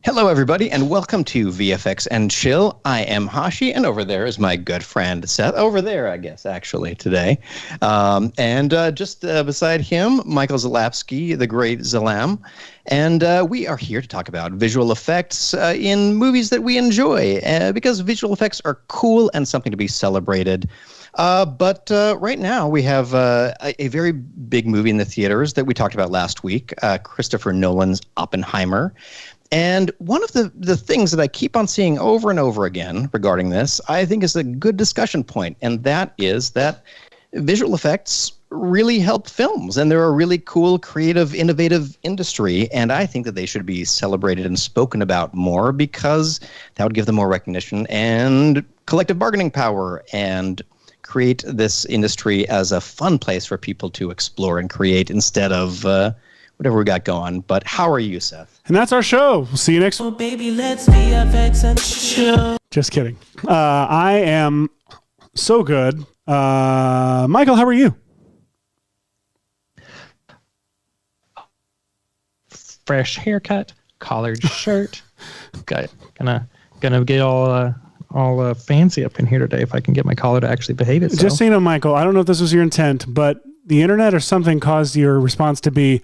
Hello, everybody, and welcome to VFX and Chill. I am Hashi, and over there is my good friend Seth. Over there, I guess, actually, today. Just beside him, Michael Zalapsky, the great Zalam. And we are here to talk about visual effects in movies that we enjoy, because visual effects are cool and something to be celebrated. But right now we have a very big movie in the theaters that we talked about last week, Christopher Nolan's Oppenheimer. And one of the things that I keep on seeing over and over again regarding this, I think is a good discussion point, and that is that visual effects really help films, and they're a really cool, creative, innovative industry, and I think that they should be celebrated and spoken about more because that would give them more recognition and collective bargaining power and create this industry as a fun place for people to explore and create instead of whatever we got going. But how are you, Seth? And that's our show. We'll see you next week. Oh, baby, let's VFX and chill. Just kidding. I am so good. Michael, how are you? Fresh haircut, collared shirt. Gonna get all fancy up in here today if I can get my collar to actually behave itself. Just so you know, Michael, I don't know if this was your intent, but the internet or something caused your response to be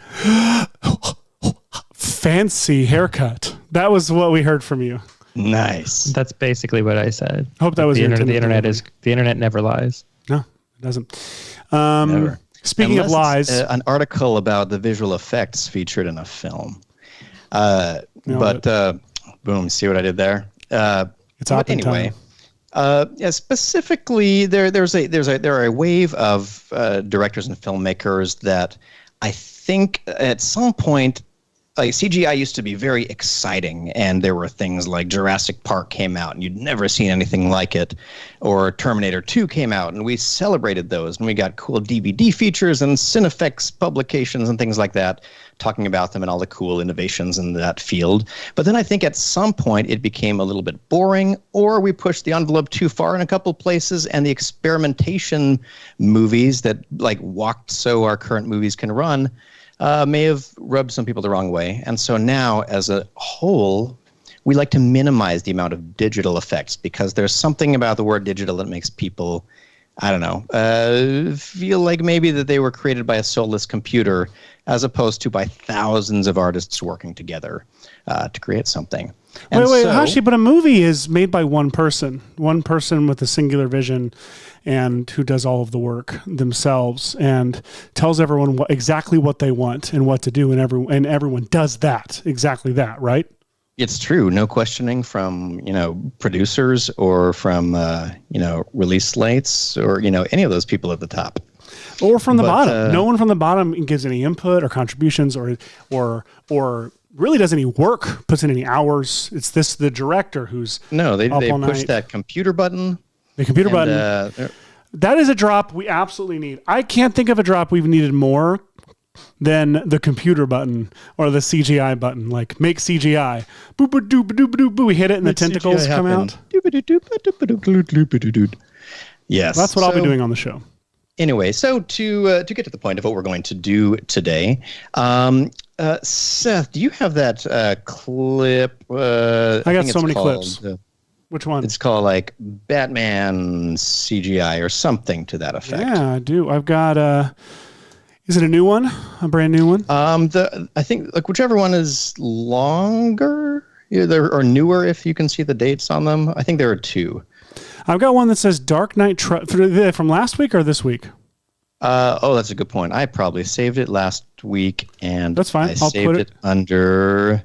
fancy haircut. That was what we heard from you. Nice. That's basically what I said. Hope that was the internet. The internet never lies. No, it doesn't. Never. Speaking Unless of lies, an article about the visual effects featured in a film. Boom! See what I did there? It's up anyway. Specifically, there are a wave of directors and filmmakers that I think at some point, like CGI used to be very exciting, and there were things like Jurassic Park came out, and you'd never seen anything like it, or Terminator 2 came out, and we celebrated those, and we got cool DVD features and Cinefex publications and things like that, talking about them and all the cool innovations in that field. But then I think at some point it became a little bit boring, or we pushed the envelope too far in a couple places, and the experimentation movies that like walked so our current movies can run may have rubbed some people the wrong way. And so now, as a whole, we like to minimize the amount of digital effects because there's something about the word digital that makes people, I don't know, feel like maybe that they were created by a soulless computer as opposed to by thousands of artists working together to create something. And wait, Hashi, but a movie is made by one person with a singular vision and who does all of the work themselves and tells everyone exactly what they want and what to do, and everyone does exactly that, right? It's true. No questioning from, producers or from, release slates or, any of those people at the top. Or from the bottom. No one from the bottom gives any input or contributions or really does any work, puts in any hours. It's the director who's they all push night. That computer button. The computer button. That is a drop we absolutely need. I can't think of a drop we've needed more than the computer button or the CGI button. Like, make CGI. Boop, boop, doop, doop, doop, boop. We hit it and the tentacles come out. Yes. That's what I'll be doing on the show. Anyway, so to get to the point of what we're going to do today, Seth, do you have that clip? I got so many clips. Which one? It's called like Batman CGI or something to that effect. Yeah, I do. I've got is it a new one? A brand new one? I think like whichever one is longer or newer, if you can see the dates on them. I think there are two. I've got one that says Dark Knight from last week or this week. That's a good point. I probably saved it last week, and that's fine. I'll saved it under.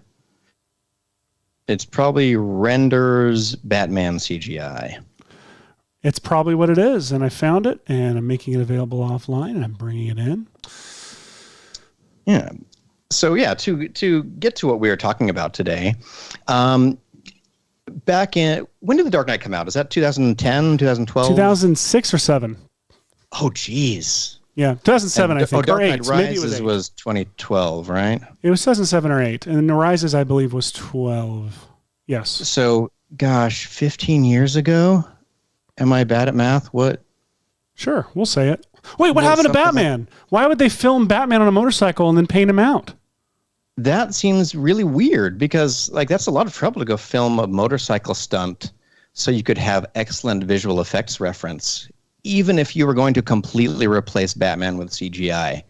It's probably renders Batman CGI. It's probably what it is, and I found it, and I'm making it available offline, and I'm bringing it in. Yeah. So yeah, to get to what we are talking about today, back in when did The Dark Knight come out? Is that 2010, 2012? 2006 or 7. Oh, geez. Yeah, 2007, I think. Dark or 8. Knight Rises was 2012, right? It was 2007 or 8, and The Rises, I believe, was 12. Yes. So, gosh, 15 years ago? Am I bad at math? What? Sure, we'll say it. Wait, what happened to Batman? Why would they film Batman on a motorcycle and then paint him out? that seems really weird because like that's a lot of trouble to go film a motorcycle stunt so you could have excellent visual effects reference, even if you were going to completely replace Batman with CGI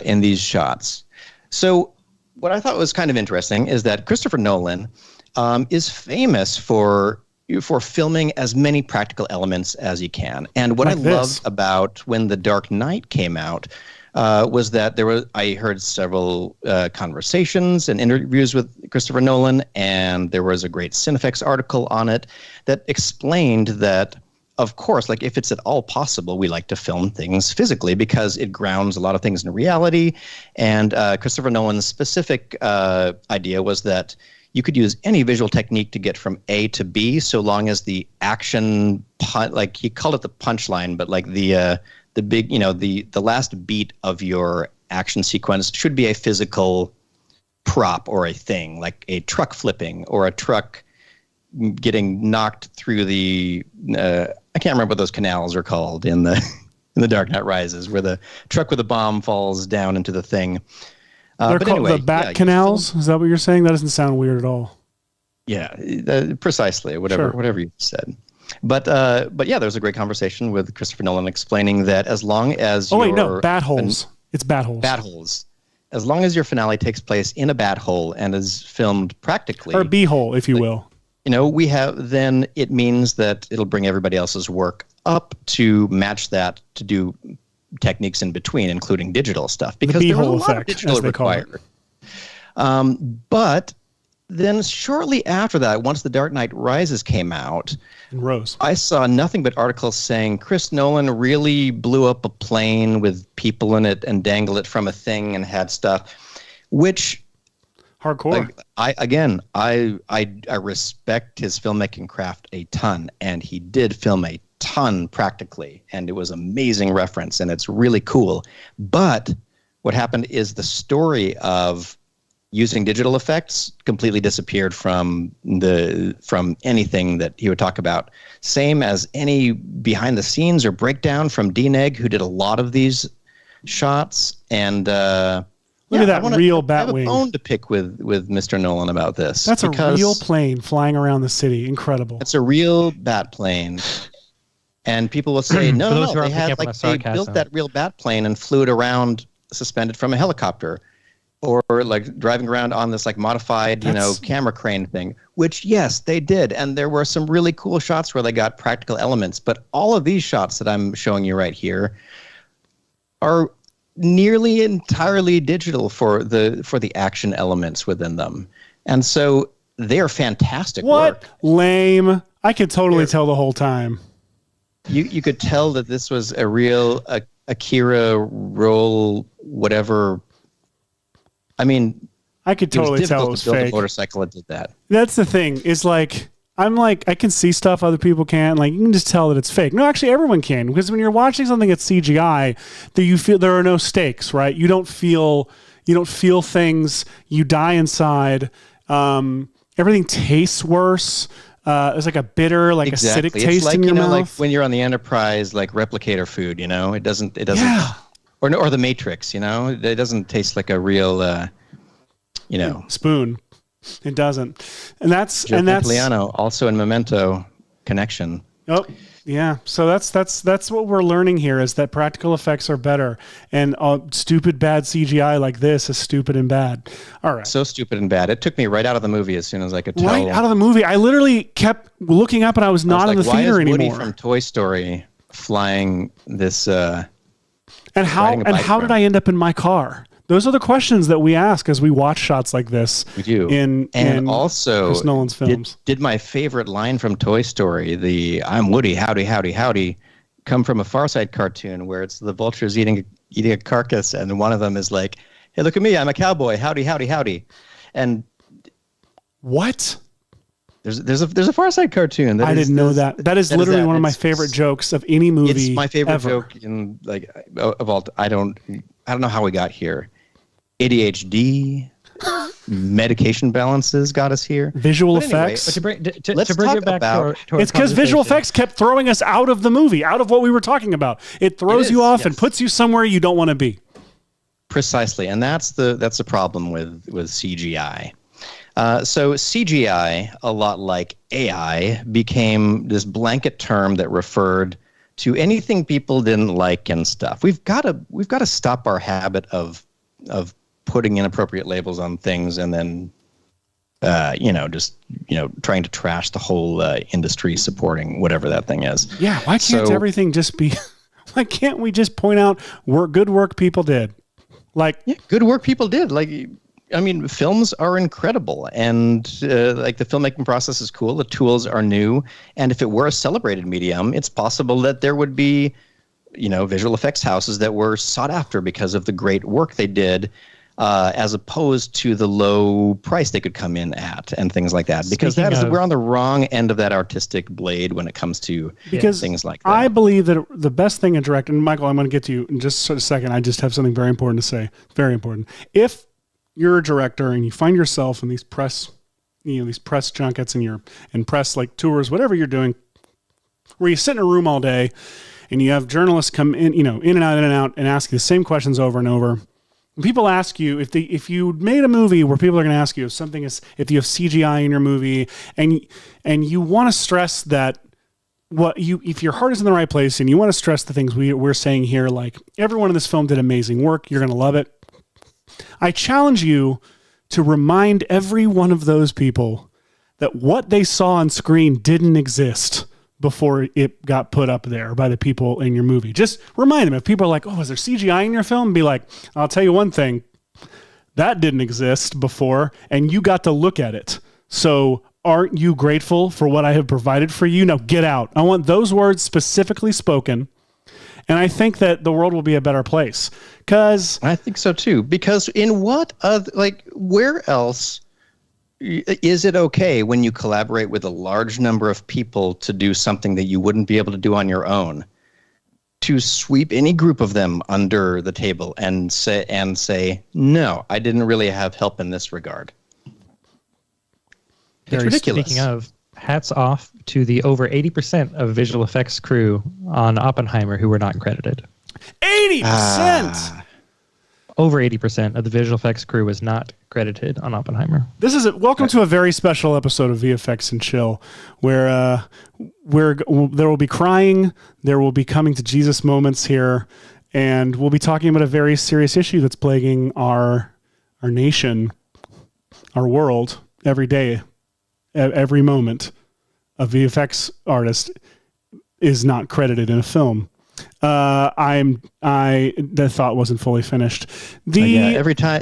in these shots. So what I thought was kind of interesting is that Christopher Nolan is famous for filming as many practical elements as he can. And what I loved about when The Dark Knight came out was that I heard several conversations and interviews with Christopher Nolan, and there was a great Cinefex article on it that explained that, of course, like if it's at all possible, we like to film things physically because it grounds a lot of things in reality. And Christopher Nolan's specific idea was that you could use any visual technique to get from A to B, so long as the action, like he called it the punchline, but like the big, the last beat of your action sequence should be a physical prop or a thing, like a truck flipping or a truck getting knocked through the I can't remember what those canals are called in the Dark Knight Rises, where the truck with the bomb falls down into the thing. They're called anyway, the bat canals. Is that what you're saying? That doesn't sound weird at all. Yeah, precisely. Whatever you said. But yeah, there was a great conversation with Christopher Nolan explaining that as long as bat holes. It's bat holes. Bat holes. As long as your finale takes place in a bat hole and is filmed practically, or a bee hole, if you will. Then it means that it'll bring everybody else's work up to match that, to do techniques in between, including digital stuff, because there was a lot of digital required. But then shortly after that, once The Dark Knight Rises came out, I saw nothing but articles saying Chris Nolan really blew up a plane with people in it and dangled it from a thing and had stuff, which hardcore. I respect his filmmaking craft a ton, and he did film a ton practically, and it was amazing reference, and it's really cool. But what happened is the story of using digital effects completely disappeared from anything that he would talk about. Same as any behind the scenes or breakdown from D-Neg, who did a lot of these shots. And look at that real Batwing. I have a bone to pick with Mr. Nolan about this. That's a real plane flying around the city. Incredible. It's a real Batplane. And people will say, no, they built that real Batplane and flew it around suspended from a helicopter, or like driving around on this like modified, camera crane thing, which yes, they did. And there were some really cool shots where they got practical elements, but all of these shots that I'm showing you right here are nearly entirely digital for the action elements within them. And so they're fantastic work. Lame. I could totally tell the whole time. You could tell that this was a real Akira roll, whatever. I mean, I could totally tell it was fake. A motorcycle that did that. That's the thing. Is like I can see stuff other people can't. Like you can just tell that it's fake. No, actually, everyone can, because when you're watching something that's CGI, that you feel there are no stakes, right? You don't feel things. You die inside. Everything tastes worse. It's like a bitter, like acidic taste in your mouth. Like when you're on the Enterprise, like replicator food, it doesn't, yeah. or the Matrix, it doesn't taste like a real, spoon. It doesn't. And that's Pantoliano, also in Memento connection. Oh, yeah. So that's what we're learning here, is that practical effects are better, and stupid bad CGI like this is stupid and bad. All right. So stupid and bad. It took me right out of the movie as soon as I could tell. Right out of the movie. I literally kept looking up, and I was not in the theater anymore. Why is Woody from Toy Story flying this? And how did I end up in my car? Those are the questions that we ask as we watch shots like this. We do. And also, Chris Nolan's films. Did my favorite line from Toy Story, the "I'm Woody, howdy, howdy, howdy," come from a Far Side cartoon where it's the vultures eating a carcass, and one of them is like, "Hey, look at me, I'm a cowboy, howdy, howdy, howdy," and what? There's a Far Side cartoon. I didn't know that. That is literally one of my favorite jokes of any movie. It's my favorite ever. joke in of all. I don't know how we got here. ADHD, medication balances got us here. Visual effects. But to bring it back to our it's because visual effects kept throwing us out of the movie, out of what we were talking about. It throws you off and puts you somewhere you don't want to be. Precisely, and that's the problem with CGI. So CGI, a lot like AI, became this blanket term that referred to anything people didn't like and stuff. We've got to stop our habit of putting inappropriate labels on things and then trying to trash the whole industry supporting whatever that thing is. Yeah, why can't everything just be? Why can't we just point out good work people did? Good work people did. Films are incredible, and the filmmaking process is cool. The tools are new, and if it were a celebrated medium, it's possible that there would be, visual effects houses that were sought after because of the great work they did, as opposed to the low price they could come in at and things like that. Because we're on the wrong end of that artistic blade when it comes to things like that. I believe that the best thing a director, and Michael, I'm going to get to you in just a second. I just have something very important to say. Very important. If you're a director and you find yourself in these press junkets and press tours, whatever you're doing, where you sit in a room all day and you have journalists come in, in and out and ask you the same questions over and over. When people ask you if you made a movie where people are going to ask you if you have CGI in your movie and you want to stress that if your heart is in the right place and you want to stress the things we're saying here, like everyone in this film did amazing work, you're going to love it. I challenge you to remind every one of those people that what they saw on screen didn't exist before it got put up there by the people in your movie. Just remind them. If people are like, oh, is there CGI in your film? Be like, I'll tell you one thing. That didn't exist before, and you got to look at it. So aren't you grateful for what I have provided for you? Now get out. I want those words specifically spoken. And I think that the world will be a better place. I think so too. Because where else is it okay when you collaborate with a large number of people to do something that you wouldn't be able to do on your own? To sweep any group of them under the table and say, no, I didn't really have help in this regard. It's ridiculous. Speaking of, hats off to the over 80% of visual effects crew on Oppenheimer who were not credited. 80%! Over 80% of the visual effects crew was not credited on Oppenheimer. Welcome to a very special episode of VFX and Chill, where there will be crying, there will be coming to Jesus moments here, and we'll be talking about a very serious issue that's plaguing our nation, our world, every day, every moment. A VFX artist is not credited in a film. The thought wasn't fully finished. Every time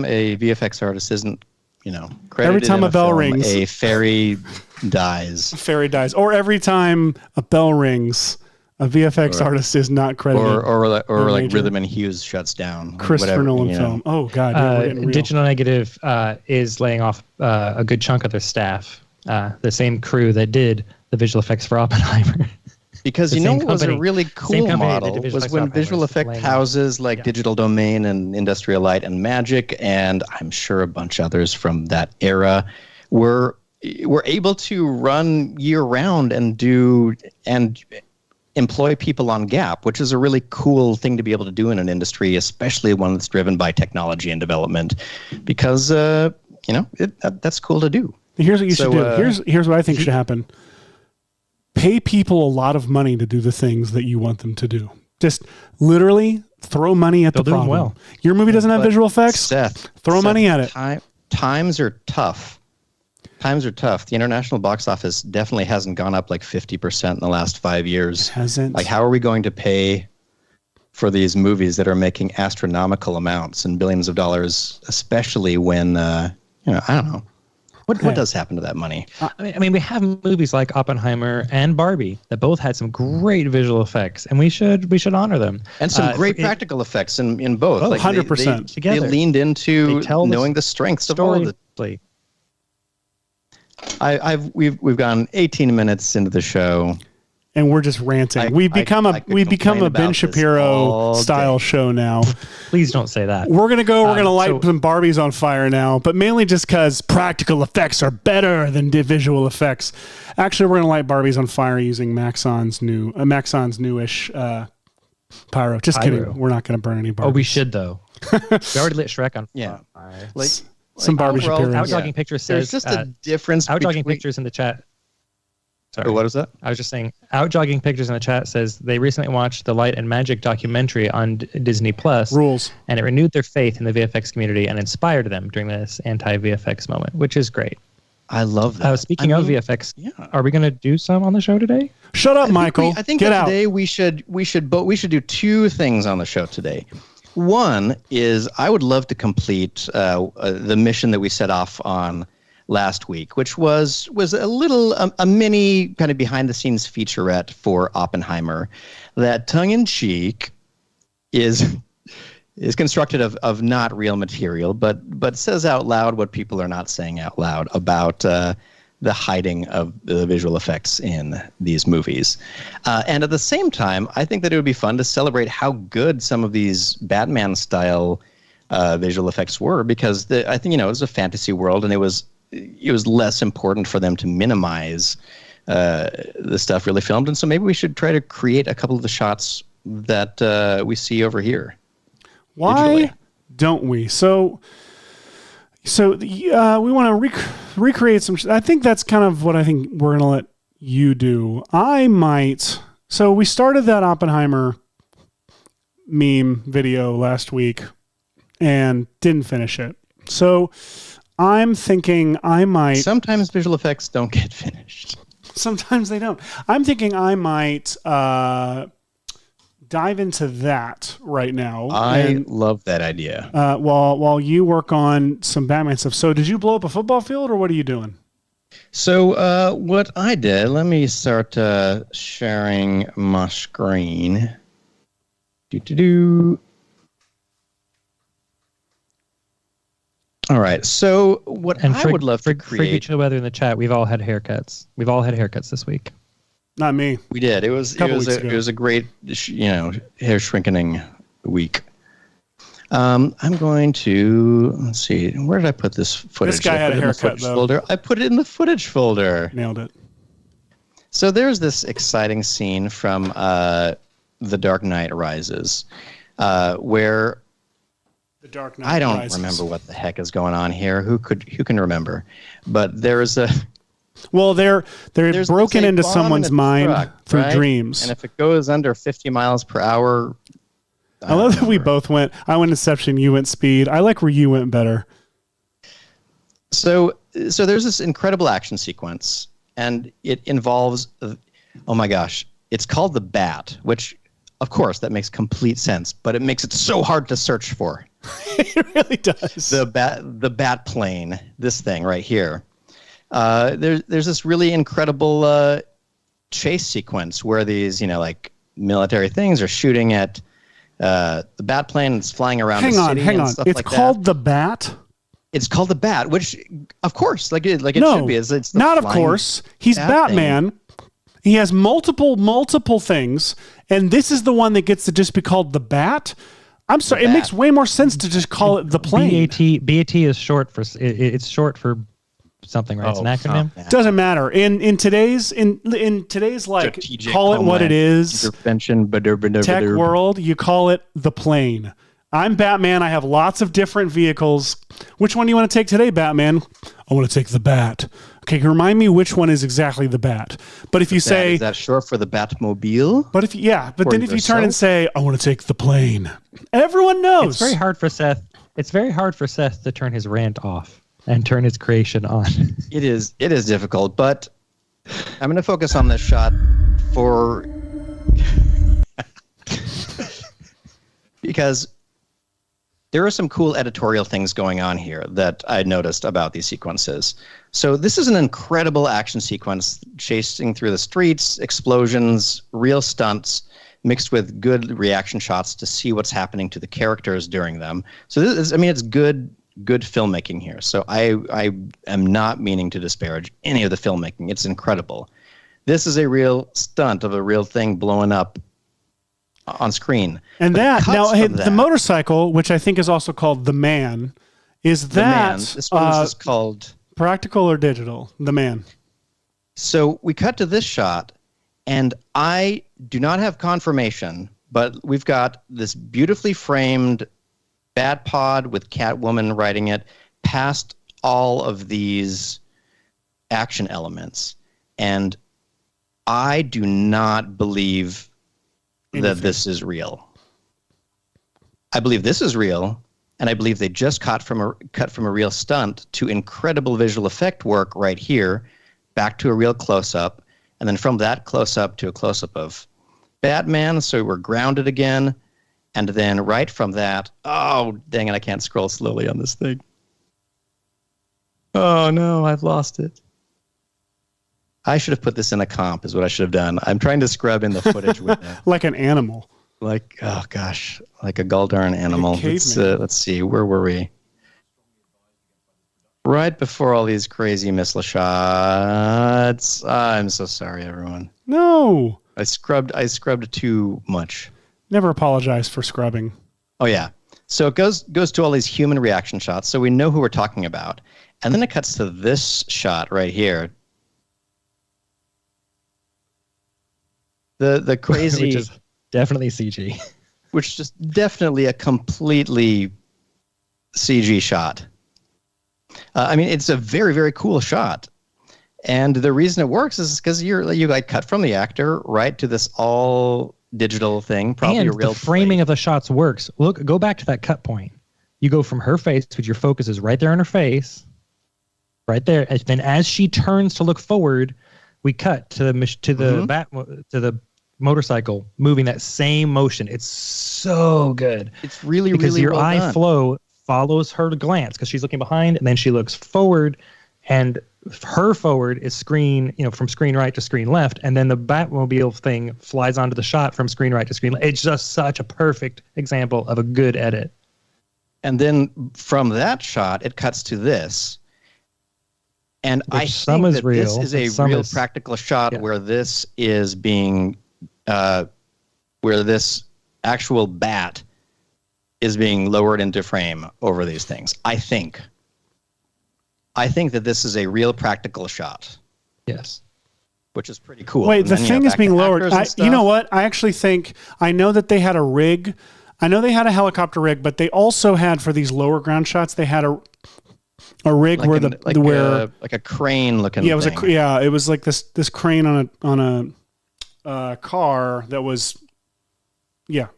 a VFX artist isn't, credited, every time a bell rings, a fairy dies. Or every time a bell rings, a VFX artist is not credited. Or Rhythm and Hues shuts down. Christopher Nolan film. Oh God. Digital Negative is laying off a good chunk of their staff. The same crew that did the visual effects for Oppenheimer. Because what was a really cool model was when visual effect houses like Digital Domain and Industrial Light and Magic, and I'm sure a bunch of others from that era, were able to run year round and employ people on gap, which is a really cool thing to be able to do in an industry, especially one that's driven by technology and development, because that's cool to do. Here's what you should do. Here's what I think should happen. Pay people a lot of money to do the things that you want them to do. Just literally throw money at the problem. Well. Your movie doesn't have visual effects? Seth, money at it. Times are tough. The international box office definitely hasn't gone up 50% in the last 5 years. It hasn't. How are we going to pay for these movies that are making astronomical amounts and billions of dollars, especially when, I don't know. What does happen to that money? We have movies like Oppenheimer and Barbie that both had some great visual effects, and we should honor them. And some great practical effects in both. 100%. They leaned into knowing the strengths of all of it. We've gone 18 minutes into the show. And we're just ranting. We've become a Ben Shapiro style show now. Please don't say that. We're gonna light some Barbies on fire now, but mainly just because practical effects are better than visual effects. Actually, we're gonna light Barbies on fire using Maxon's newish pyro. Just kidding. We're not gonna burn any Barbies. Oh, we should though. We already lit Shrek on Yeah. fire. Like Some Barbie overall, Shapiro. Outjogging Pictures there's says just a difference. Outjogging between... Pictures in the chat. Sorry. What is that? I was just saying, Outjogging Pictures in the chat says they recently watched the Light and Magic documentary on Disney Plus. Rules. And it renewed their faith in the VFX community and inspired them during this anti-VFX moment, which is great. I love that. Speaking of VFX, are we going to do some on the show today? Shut up, Michael. I think Get that out. today we should do two things on the show today. One is I would love to complete the mission that we set off on last week, which was a little a mini kind of behind the scenes featurette for Oppenheimer that tongue in cheek is constructed of not real material, but says out loud what people are not saying out loud about the hiding of the visual effects in these movies. And at the same time, I think that it would be fun to celebrate how good some of these Batman-style visual effects were, because I think, it was a fantasy world, and it was less important for them to minimize the stuff really filmed. And so maybe we should try to create a couple of the shots that we see over here. Why digitally. don't we? So we want to recreate some. I think that's kind of what I think we're going to let you do. I might. So we started that Oppenheimer meme video last week and didn't finish it. So I'm thinking I might. Sometimes visual effects don't get finished. Sometimes they don't. I'm thinking I might dive into that right now. I love that idea. While you work on some Batman stuff. So did you blow up a football field, or what are you doing? So what I did, let me start sharing my screen. All right. So what I would love to create. Freaky Chill Weather in the chat. We've all had haircuts. We've all had haircuts this week. Not me. We did. It was a great hair shrinkening week. I'm going to let's see. Where did I put this footage? This guy had a haircut though. Folder. I put it in the footage folder. Nailed it. So there's this exciting scene from The Dark Knight Rises, where The Dark Knight I don't Rises. remember what the heck is going on here. Who can remember? But there's a. Well, they're broken a into bomb someone's in a mind truck, through right? dreams. And if it goes under 50 miles per hour, I love that we both went. I went Inception, you went Speed. I like where you went better. So there's this incredible action sequence, and it involves, oh my gosh, it's called the Bat, which, of course, that makes complete sense, but it makes it so hard to search for. It really does. The Batplane, this thing right here. There's this really incredible chase sequence where these, like military things are shooting at the Batplane and it's flying around the city. Hang on. Stuff It's like called that. the Bat? It's called the Bat, which, of course, like it No, should be. It's the not of flying course. He's bat Batman. He has multiple things, and this is the one that gets to just be called the Bat. I'm sorry. It makes way more sense to just call it the plane. BAT is short for it's short for something, right? It's an acronym. Doesn't matter. In today's like Strategic call it what it Homeland is. Intervention, Tech world, you call it the plane. I'm Batman. I have lots of different vehicles. Which one do you want to take today, Batman? I want to take the Bat. Okay, remind me which one is exactly the Bat. But if you say is that short for the Batmobile? But then if you turn and yourself? say I want to take the plane, everyone knows. It's very hard for Seth. It's very hard for Seth to turn his rant off and turn his creation on. It is difficult, but I'm going to focus on this shot for because there are some cool editorial things going on here that I noticed about these sequences. So this is an incredible action sequence, chasing through the streets, explosions, real stunts, mixed with good reaction shots to see what's happening to the characters during them. So this is, it's good filmmaking here. So I am not meaning to disparage any of the filmmaking. It's incredible. This is a real stunt of a real thing blowing up on screen. And But that now, cuts hey, from the that- motorcycle, which I think is also called the Man, is the Man, that this one was just called. practical or digital? The Man. So we cut to this shot, and I do not have confirmation, but we've got this beautifully framed Batpod with Catwoman riding it past all of these action elements. And I do not believe that this is real. I believe this is real, and I believe they just cut from a real stunt to incredible visual effect work right here, back to a real close-up, and then from that close-up to a close-up of Batman, so we're grounded again, and then right from that, oh, dang it, I can't scroll slowly on this thing. Oh, no, I've lost it. I should have put this in a comp, is what I should have done. I'm trying to scrub in the footage with it. Like an animal. Like, oh gosh, like a goldarn animal. Let's see, where were we? Right before all these crazy missile shots. I'm so sorry, everyone. No. I scrubbed too much. Never apologize for scrubbing. Oh yeah. So it goes to all these human reaction shots, so we know who we're talking about. And then it cuts to this shot right here. The crazy, which is definitely CG. Which is just definitely a completely CG shot. I mean, it's a very, very cool shot. And the reason it works is because you like cut from the actor right to this all digital thing. Probably and a real the framing of the shots works. Look, go back to that cut point. You go from her face, which your focus is right there on her face, right there. And then as she turns to look forward, we cut to the motorcycle moving that same motion. It's so good. It's really, because really your well eye done. flow follows her glance because she's looking behind and then she looks forward, and her forward is screen, from screen right to screen left, and then the Batmobile thing flies onto the shot from screen right to screen left. It's just such a perfect example of a good edit. And then from that shot, it cuts to this. And I think that this is a real practical shot where this is being, where this actual bat is being lowered into frame over these things. I think that this is a real practical shot. Yes. Which is pretty cool. Wait, the thing is being lowered. You know what? I actually think, I know that they had a rig. I know they had a helicopter rig, but they also had, for these lower ground shots, they had a rig like where like a crane looking. Yeah, it was like this crane on a car that was. Yeah,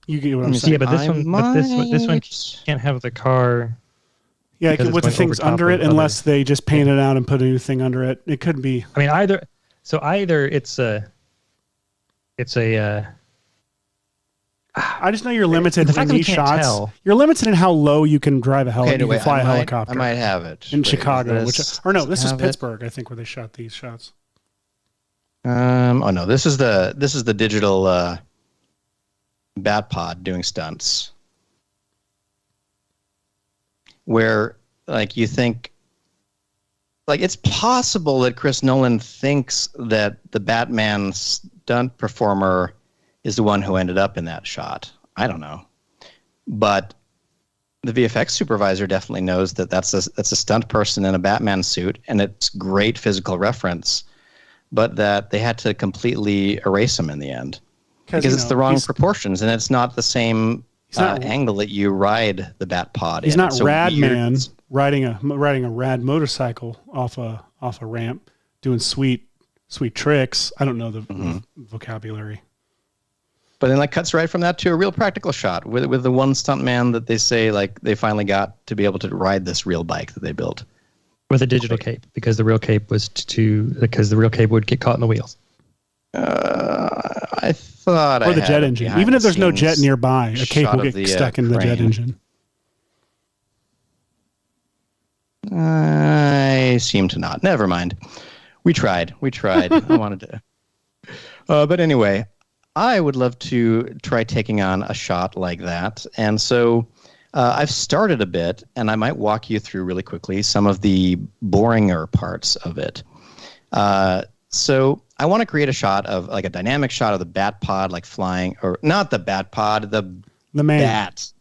you get what I'm saying. Yeah, but this one can't have the car. Yeah, with the things under it, unless they just paint it out and put a new thing under it. It could be. I mean, either it's a. I just know you're limited in these shots. You're limited in how low you can drive a helicopter. You can fly a helicopter. I might have it in Chicago, this is Pittsburgh. I think where they shot these shots. Oh no, this is the digital Batpod doing stunts, where like you think, like it's possible that Chris Nolan thinks that the Batman stunt performer is the one who ended up in that shot. I don't know. But the VFX supervisor definitely knows that that's a stunt person in a Batman suit, and it's great physical reference, but that they had to completely erase him in the end. Because it's the wrong proportions, and it's not the same angle that you ride the Batpod. He's not Radman riding a rad motorcycle off a ramp, doing sweet tricks. I don't know the vocabulary. But then, like, cuts right from that to a real practical shot with the one stuntman that they say, like, they finally got to be able to ride this real bike that they built with a digital cape, because the real cape because the real cape would get caught in the wheels. I thought, or the jet engine. Even if there's no jet nearby, a cape will get stuck in the jet engine. I seem to not. Never mind. We tried. I wanted to. But anyway. I would love to try taking on a shot like that. And so I've started a bit, and I might walk you through really quickly some of the boringer parts of it. So I want to create a shot of, like, a dynamic shot of the Batpod, like, flying, or not the Batpod, the man. Bat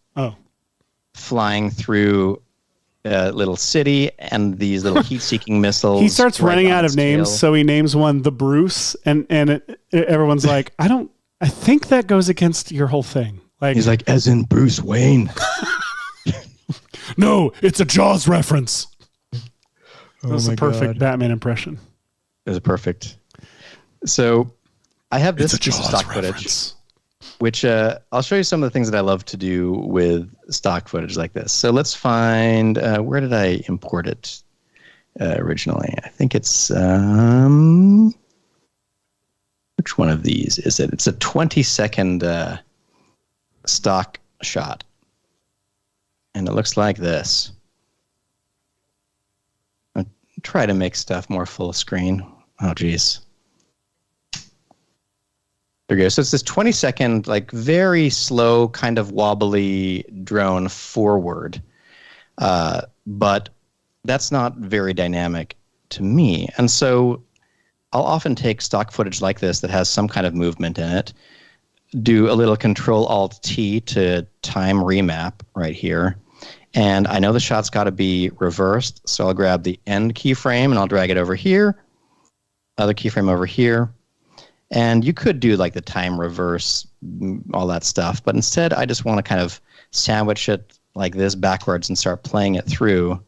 flying through a little city and these little heat-seeking missiles. He starts running out of names, so he names one the Bruce, and everyone's like, I think that goes against your whole thing. Like, he's like, as in Bruce Wayne. No, it's a Jaws reference. That was my a perfect God. Batman impression. It was perfect. So I have this It's a piece of Jaws stock reference. footage, which I'll show you some of the things that I love to do with stock footage like this. So let's find, where did I import it originally? I think it's, which one of these is it? It's a 20-second stock shot. And it looks like this. I'll try to make stuff more full screen. Oh, geez. There we go. So it's this 20-second, like very slow, kind of wobbly drone forward. But that's not very dynamic to me. And so I'll often take stock footage like this that has some kind of movement in it, do a little Control-Alt-T to time remap right here. And I know the shot's got to be reversed, so I'll grab the end keyframe and I'll drag it over here, other keyframe over here. And you could do like the time reverse, all that stuff, but instead I just want to kind of sandwich it like this backwards and start playing it through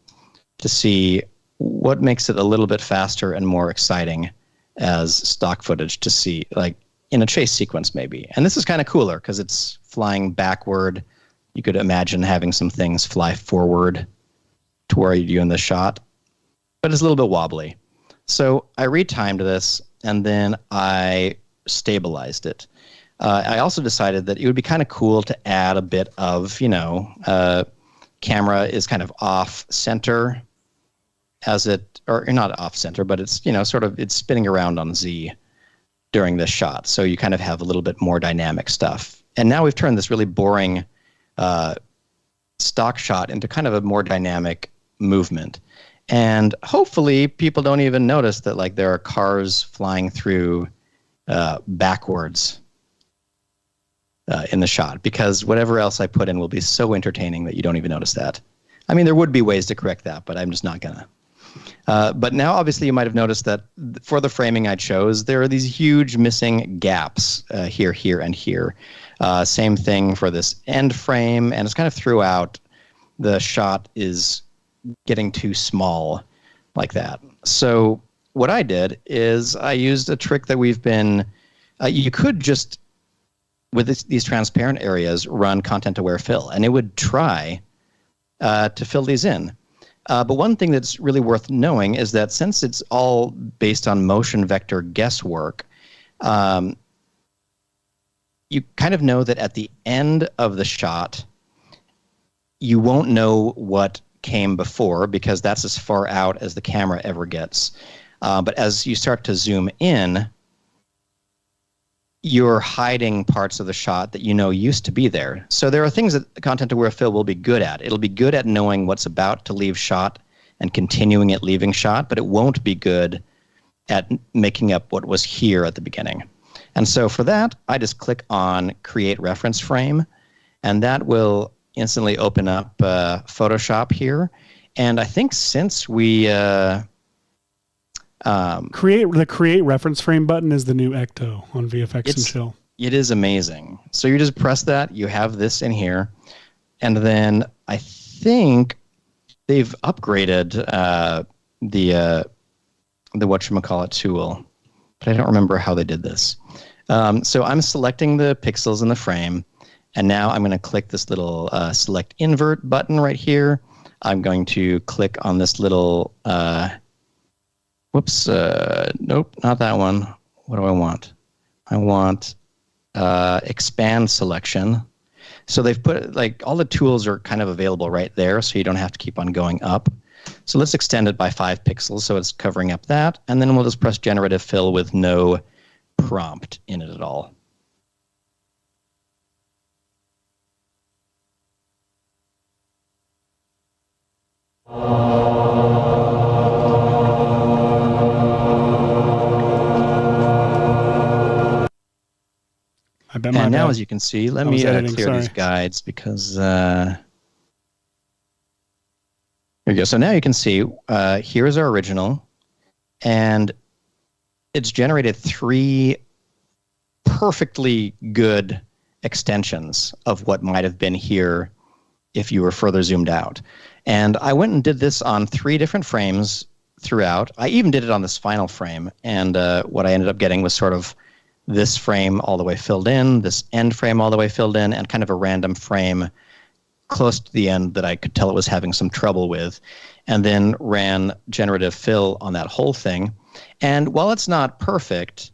to see what makes it a little bit faster and more exciting as stock footage to see, like in a chase sequence maybe. And this is kind of cooler because it's flying backward. You could imagine having some things fly forward to where you're doing the shot, but it's a little bit wobbly. So I retimed this and then I stabilized it. I also decided that it would be kind of cool to add a bit of, camera is kind of off center as it, or not off center, but it's, sort of, it's spinning around on Z during this shot. So you kind of have a little bit more dynamic stuff. And now we've turned this really boring stock shot into kind of a more dynamic movement. And hopefully people don't even notice that like there are cars flying through backwards in the shot, because whatever else I put in will be so entertaining that you don't even notice that. I mean, there would be ways to correct that, but I'm just not gonna. But now, obviously, you might have noticed that for the framing I chose, there are these huge missing gaps here, here, and here. Same thing for this end frame, and it's kind of throughout. The shot is getting too small like that. So what I did is I used a trick that we've been, you could just, with these transparent areas, run content-aware fill, and it would try to fill these in. But one thing that's really worth knowing is that since it's all based on motion vector guesswork, you kind of know that at the end of the shot, you won't know what came before because that's as far out as the camera ever gets. But as you start to zoom in, you're hiding parts of the shot that used to be there. So there are things that content-aware fill will be good at. It'll be good at knowing what's about to leave shot and continuing it leaving shot, but it won't be good at making up what was here at the beginning. And so for that, I just click on Create Reference Frame, and that will instantly open up Photoshop here. And I think since we create reference frame button is the new Ecto on VFX and Chill. It is amazing. So you just press that, you have this in here, and then I think they've upgraded the whatchamacallit tool, but I don't remember how they did this. So I'm selecting the pixels in the frame, and now I'm going to click this little select invert button right here. I'm going to click on this little nope, not that one. What do I want? I want expand selection. So they've put, like, all the tools are kind of available right there, so you don't have to keep on going up. So let's extend it by 5 pixels so it's covering up that, and then we'll just press generative fill with no prompt in it at all. And now, as you can see, let me clear these guides because here we go. So now you can see here's our original, and it's generated 3 perfectly good extensions of what might have been here if you were further zoomed out. And I went and did this on 3 different frames throughout. I even did it on this final frame. And what I ended up getting was sort of this frame all the way filled in, this end frame all the way filled in, and kind of a random frame close to the end that I could tell it was having some trouble with, and then ran generative fill on that whole thing. And while it's not perfect,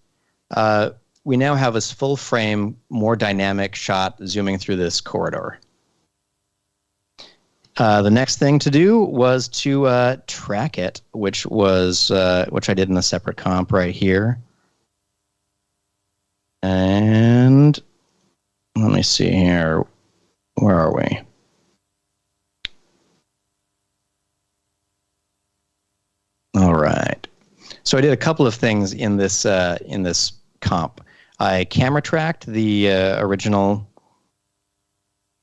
we now have this full frame, more dynamic shot zooming through this corridor. The next thing to do was to track it, which I did in a separate comp right here. And let me see here. Where are we? All right. So I did a couple of things in this comp. I camera tracked the original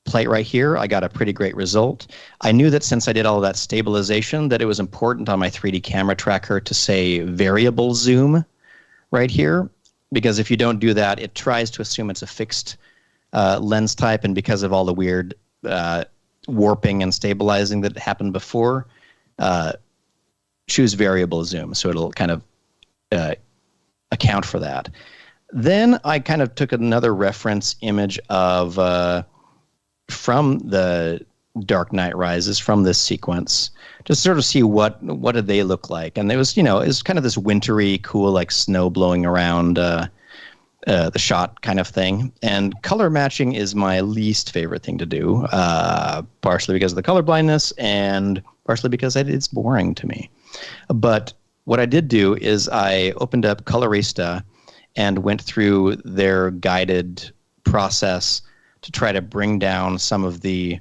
plate right here. I got a pretty great result. I knew that since I did all of that stabilization, that it was important on my 3D camera tracker to say variable zoom right here, because if you don't do that, it tries to assume it's a fixed lens type, and because of all the weird warping and stabilizing that happened before, choose variable zoom, so it'll kind of account for that. Then I kind of took another reference image of from the Dark Knight Rises, from this sequence, just sort of see what did they look like. And it was kind of this wintry, cool, like snow blowing around the shot kind of thing. And color matching is my least favorite thing to do, partially because of the color blindness and partially because it's boring to me. But what I did do is I opened up Colorista and went through their guided process to try to bring down some of the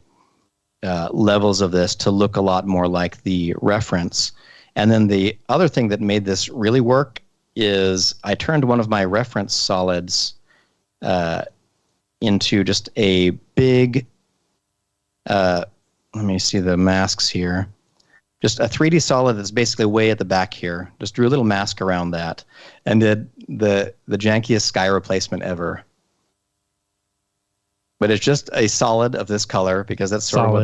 levels of this to look a lot more like the reference. And then the other thing that made this really work is I turned one of my reference solids into just a big, let me see the masks here, just a 3D solid that's basically way at the back here. Just drew a little mask around that and did the jankiest sky replacement ever. But it's just a solid of this color because that's sort of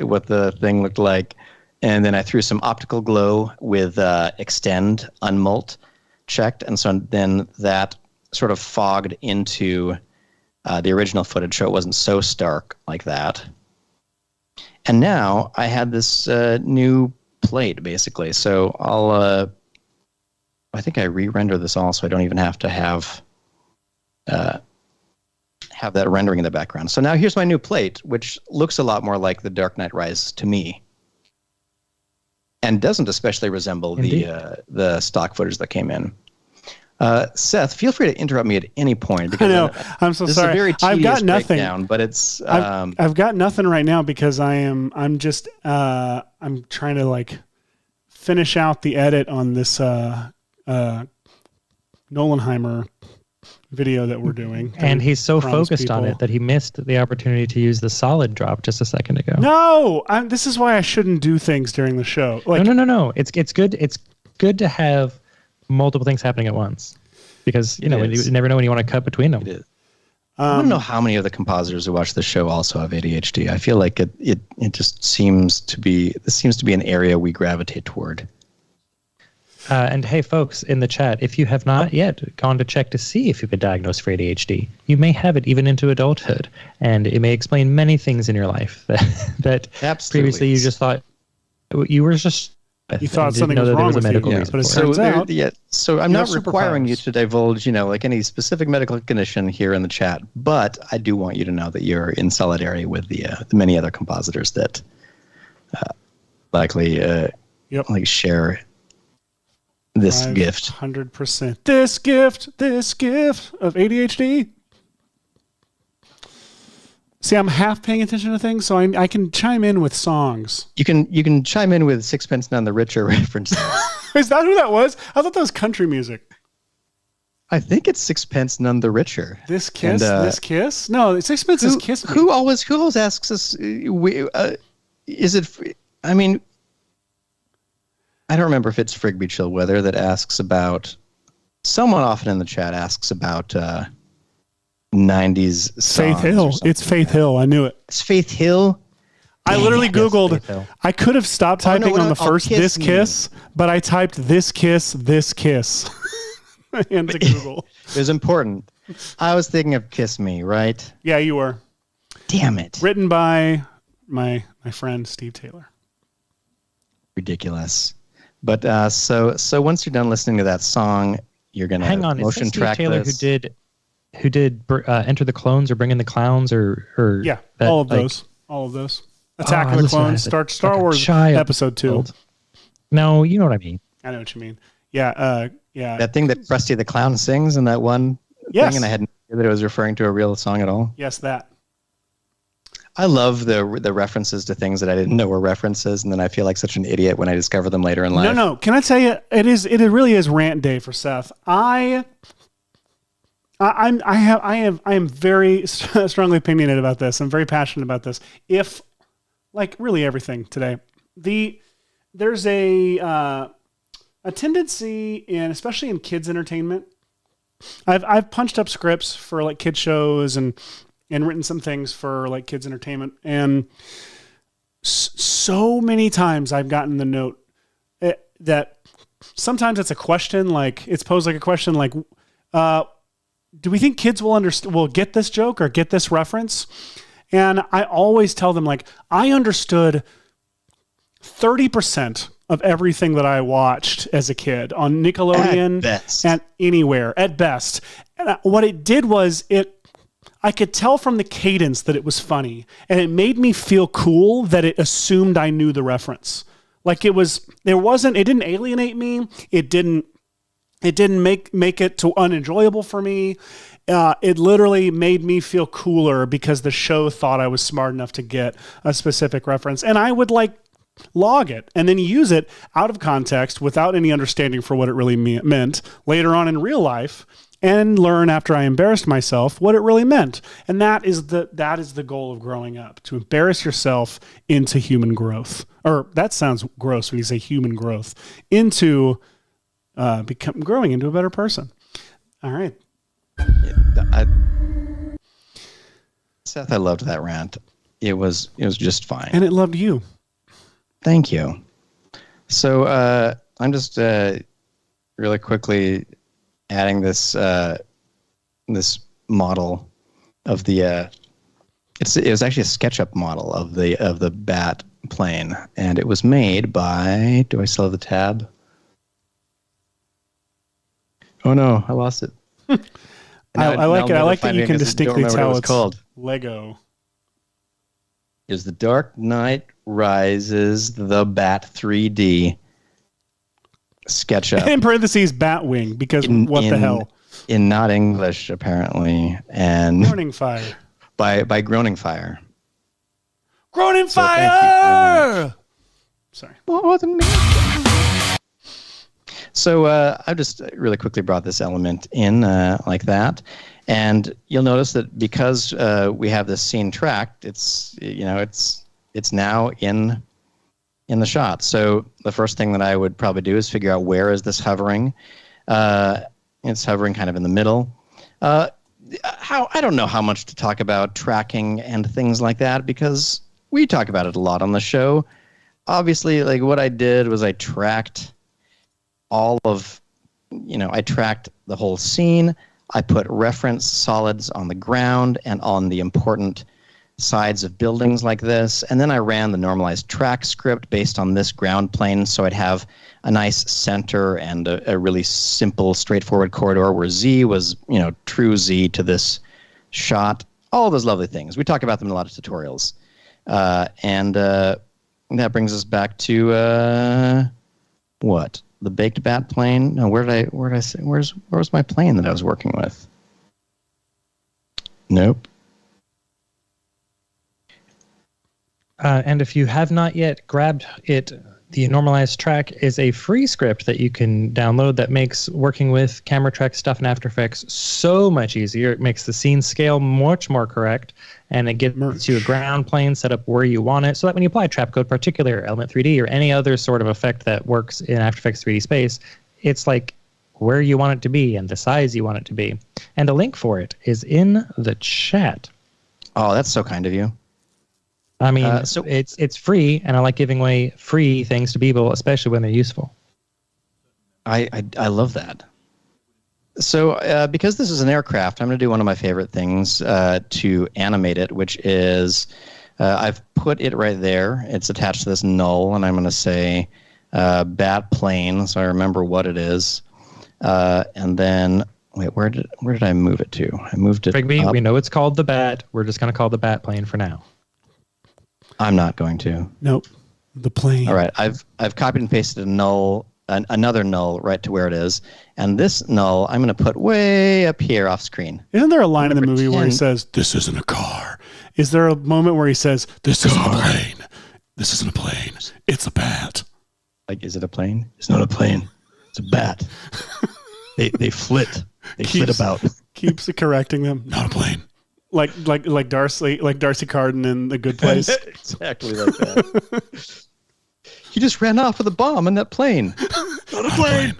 what the thing looked like. And then I threw some optical glow with extend unmult checked. And so then that sort of fogged into the original footage so it wasn't so stark like that. And now I had this new plate, basically. So I think I re-render this all so I don't even have to have that rendering in the background. So now here's my new plate, which looks a lot more like the Dark Knight Rises to me, and doesn't especially resemble the stock footage that came in. Seth, feel free to interrupt me at any point. Because I know. I'm so sorry. Is a very I've got nothing. Breakdown, but it's. I've got nothing right now because I'm trying to like finish out the edit on this Nolanheimer video that we're doing. And he's so focused on it that he missed the opportunity to use the solid drop just a second ago. No, this is why I shouldn't do things during the show. Like, No. It's good. It's good to have multiple things happening at once because you never know when you want to cut between them. It is. I don't know how many of the compositors who watch the show also have ADHD. I feel like it just seems to be an area we gravitate toward. And hey, folks in the chat, if you have not yet gone to check to see if you've been diagnosed for ADHD, you may have it even into adulthood, and it may explain many things in your life that previously you just thought you were just. You thought something was wrong with you, but it turns out. So I'm not requiring you to divulge, like any specific medical condition here in the chat, but I do want you to know that you're in solidarity with the many other compositors that likely share this gift. 100%. This gift of ADHD. See, I'm half paying attention to things, so I can chime in with songs. You can chime in with Sixpence None the Richer references. Is that who that was? I thought that was country music. I think it's Sixpence None the Richer. This kiss? This kiss? No, Sixpence is Kiss Me. Who always asks us, is it, I mean, I don't remember if it's Frigby Chillweather that asks about, someone often in the chat asks about 90s songs. Faith Hill. It's Faith Hill. I knew it. It's Faith Hill. I literally Googled, Fatal. I could have stopped typing on the first kiss this me. kiss, but I typed this kiss into Google. It was important. I was thinking of Kiss Me, right? Yeah, you were. Damn it. Written by my friend Steve Taylor. Ridiculous. But so once you're done listening to that song, you're gonna Hang on. motion Is that track Steve Taylor this. who did Enter the Clones or Bring in the Clowns or Yeah, that, all of like- those. All of those. Attack I of the listened to Clones, that Star like a Wars child. Episode 2. No, you know what I mean. I know what you mean. Yeah, yeah. That thing that Krusty the Clown sings in that one Yes. thing, and I had no idea that it was referring to a real song at all. Yes, that. I love the references to things that I didn't know were references, and then I feel like such an idiot when I discover them later in life. No. Can I tell you? It really is rant day for Seth. I am very strongly opinionated about this. I'm very passionate about this. If, like, really everything today, there's a tendency in, especially in kids entertainment. I've punched up scripts for like kid shows and written some things for like kids entertainment, and so many times I've gotten the note that sometimes it's a question, like it's posed like a question, like, do we think kids will get this joke or get this reference? And I always tell them, like, I understood 30% of everything that I watched as a kid on Nickelodeon At best. and anywhere at best. And what it did was I could tell from the cadence that it was funny, and it made me feel cool that it assumed I knew the reference. Like it didn't alienate me. It didn't make it too unenjoyable for me. It literally made me feel cooler because the show thought I was smart enough to get a specific reference, and I would like log it and then use it out of context without any understanding for what it really meant later on in real life, and learn after I embarrassed myself what it really meant. And that is the goal of growing up, to embarrass yourself into human growth. Or that sounds gross when you say human growth, into growing into a better person. All right. Seth, I loved that rant. It was just fine. And it loved you. Thank you. So I'm just really quickly adding this this model of the it was actually a SketchUp model of the Batplane, and it was made by, do I still have the tab? Oh no, I lost it. I like it. I like that you can distinctly tell it's called. Lego. Is The Dark Knight Rises the Bat 3D SketchUp. In parentheses, Batwing, because what the hell? In not English, apparently, and Morning Fire. by Groaning Fire. Groaning So thank you Fire! Sorry. So I just really quickly brought this element in like that, and you'll notice that because we have this scene tracked, it's now in the shot. So the first thing that I would probably do is figure out where is this hovering. It's hovering kind of in the middle. I don't know how much to talk about tracking and things like that, because we talk about it a lot on the show. Obviously, like what I did was I tracked I tracked the whole scene. I put reference solids on the ground and on the important sides of buildings like this. And then I ran the normalized track script based on this ground plane, so I'd have a nice center and a really simple, straightforward corridor where Z was, true Z to this shot. All those lovely things. We talk about them in a lot of tutorials. And that brings us back to what? The baked bat plane? No, where was my plane that I was working with? Nope. And if you have not yet grabbed it, the normalized track is a free script that you can download that makes working with camera track stuff in After Effects so much easier. It makes the scene scale much more correct, and it gets you a ground plane set up where you want it, so that when you apply Trapcode Particular, Element 3D, or any other sort of effect that works in After Effects 3D space, it's like where you want it to be and the size you want it to be. And a link for it is in the chat. Oh, that's so kind of you. I mean, so it's free, and I like giving away free things to people, especially when they're useful. I love that. So because this is an aircraft, I'm going to do one of my favorite things to animate it, which is I've put it right there. It's attached to this null, and I'm going to say Batplane, so I remember what it is. And then, wait, where did I move it to? I moved it Rigby, up. we know it's called the Bat. We're just going to call the Batplane for now. I'm not going to. Nope. The plane. All right, I've copied and pasted a null, another null right to where it is, and this null I'm going to put way up here off screen. Isn't there a line in the movie where he 10. says, "This isn't a car"? Is there a moment where he says, "This isn't a plane. This isn't a plane. It's a bat"? Like, is it a plane? It's not a plane. It's a bat. they flit. They flit about. Keeps correcting them. Not a plane. Like Darcy Carden in The Good Place. Exactly like that. He just ran off with a bomb in that plane. Not a plane.